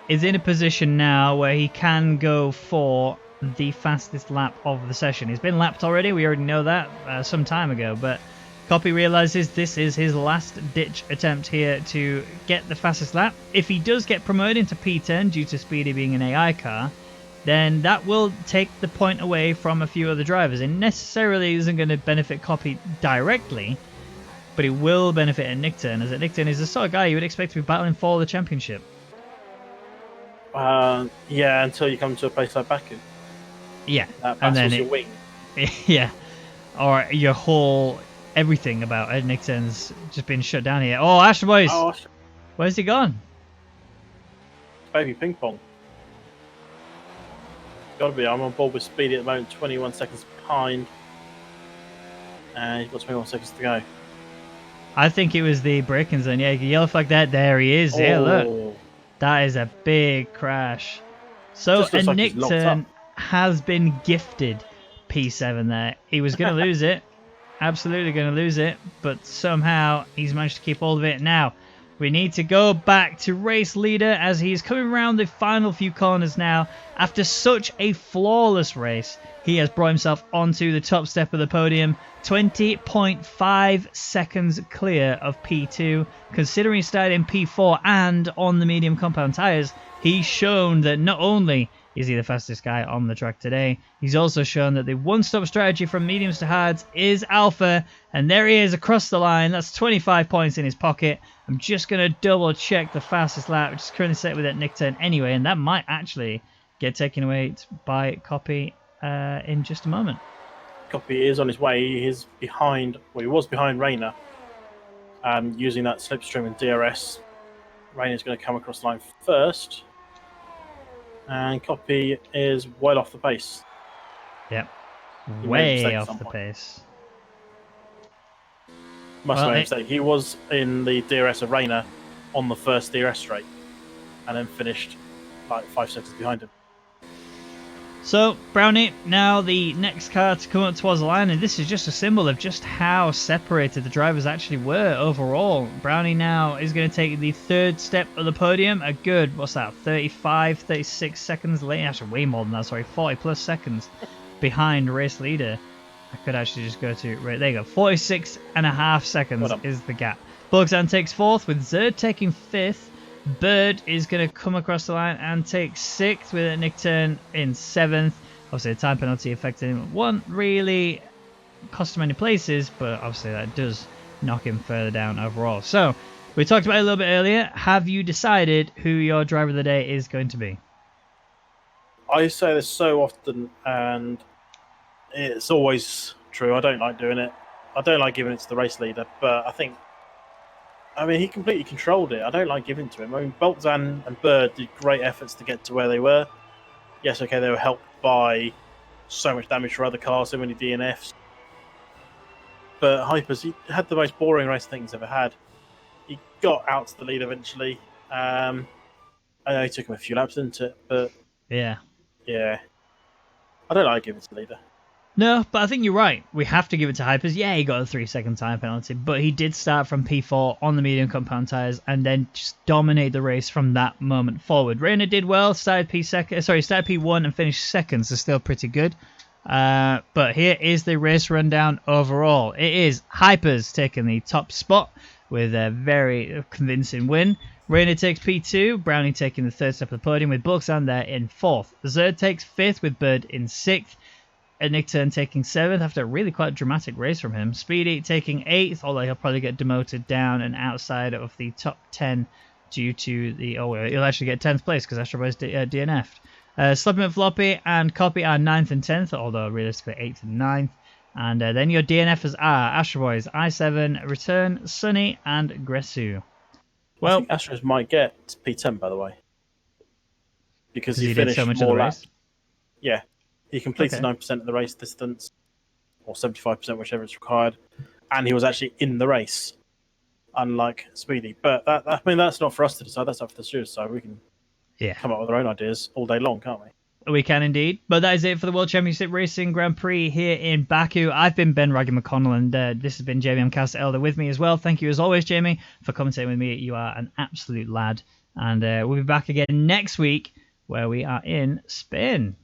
is in a position now where he can go for the fastest lap of the session. He's been lapped already, we already know that some time ago, but Copy realizes this is his last ditch attempt here to get the fastest lap. If he does get promoted into P10 due to Speedy being an AI car, then that will take the point away from a few other drivers. It necessarily isn't going to benefit Copy directly, but it will benefit a Nickturn, as a Nickturn is the sort of guy you would expect to be battling for the championship. Yeah, until you come to a place like Baku. Yeah, and then your wing. Yeah, or your whole everything about Ed Nickton's just been shut down here. Oh, Astro Boys! Oh, where's he gone? Baby ping pong. Gotta be. I'm on board with Speedy at the moment. 21 seconds behind, and he's got 21 seconds to go. I think it was the braking zone. Yeah, yellow flag that. There he is. Yeah, look. That is a big crash. So a like Nickturn has been gifted P7 there. He was going to lose it. absolutely going to lose it, but somehow he's managed to keep all of it. Now, we need to go back to race leader as he's coming around the final few corners now. After such a flawless race, he has brought himself onto the top step of the podium, 20.5 seconds clear of P2. Considering he started in P4 and on the medium compound tyres, he's shown that not only is he the fastest guy on the track today, he's also shown that the one-stop strategy from mediums to hards is alpha, and there he is across the line. That's 25 points in his pocket. I'm just going to double check the fastest lap, which is currently set with that Nick turn anyway, and that might actually get taken away by Copy in just a moment. Copy is on his way. He is behind, well, he was behind Rayner, using that slipstream and DRS. Rayner's going to come across the line first, and Copy is well off the pace. Yep, He made a way mistake at off some the point. pace. Must have made a mistake. He was in the DRS of Rayner on the first DRS straight, and then finished like 5 seconds behind him. So, Brownie, now the next car to come up towards the line, and this is just a symbol of just how separated the drivers actually were overall. Brownie now is going to take the third step of the podium, a good, what's that, 35, 36 seconds late, actually way more than that, sorry, 40 plus seconds behind race leader. I could actually just go to, right, there you go, 46.5 seconds is the gap. Bulgzan takes fourth, with Zerd taking fifth. Bird is going to come across the line and take 6th with a Nick turn in 7th. Obviously, a time penalty affected him. Won't really cost him any places, but obviously that does knock him further down overall. So, we talked about it a little bit earlier. Have you decided who your driver of the day is going to be? I say this so often, and it's always true. I don't like doing it. I don't like giving it to the race leader, but I mean, he completely controlled it. I don't like giving to him. I mean, Boltzan and Bird did great efforts to get to where they were. Yes, okay, they were helped by so much damage for other cars, so many DNFs. But Hypers, he had the most boring race I think he's ever had. He got out to the lead eventually. I know it took him a few laps, didn't it? But yeah. I don't like giving to the leader. No, but I think you're right. We have to give it to Hypers. Yeah, he got a 3-second time penalty, but he did start from P4 on the medium compound tyres and then just dominate the race from that moment forward. Rayner did well, started P1 and finished second, so still pretty good. But here is the race rundown overall. It is Hypers taking the top spot with a very convincing win. Rayner takes P2, Brownie taking the third step of the podium with Bulksan there in 4th. Zerd takes 5th with Bird in 6th. Nick Turn taking 7th after a really quite dramatic race from him. Speedy taking 8th, although he'll probably get demoted down and outside of the top 10 due to the... Oh, he'll actually get 10th place because Astro Boy's DNF'd. Slipping and Floppy and Copy are 9th and 10th, although realistically 8th and 9th. And then your DNFs are Astro Boys, I7, Return, Sunny, and Gressu. Well, I think Astros might get P10, by the way. Because he finished so much more of the laps. race? Yeah. He completed 9% of the race distance, or 75%, whichever is required, and he was actually in the race, unlike Speedy. But I mean, that's not for us to decide. That's up for the stewards. So we can come up with our own ideas all day long, can't we? We can indeed. But that is it for the World Championship Racing Grand Prix here in Baku. I've been Ben Raggy McConnell, and this has been Jamie Amcast Elder with me as well. Thank you as always, Jamie, for commentating with me. You are an absolute lad, and we'll be back again next week where we are in Spain.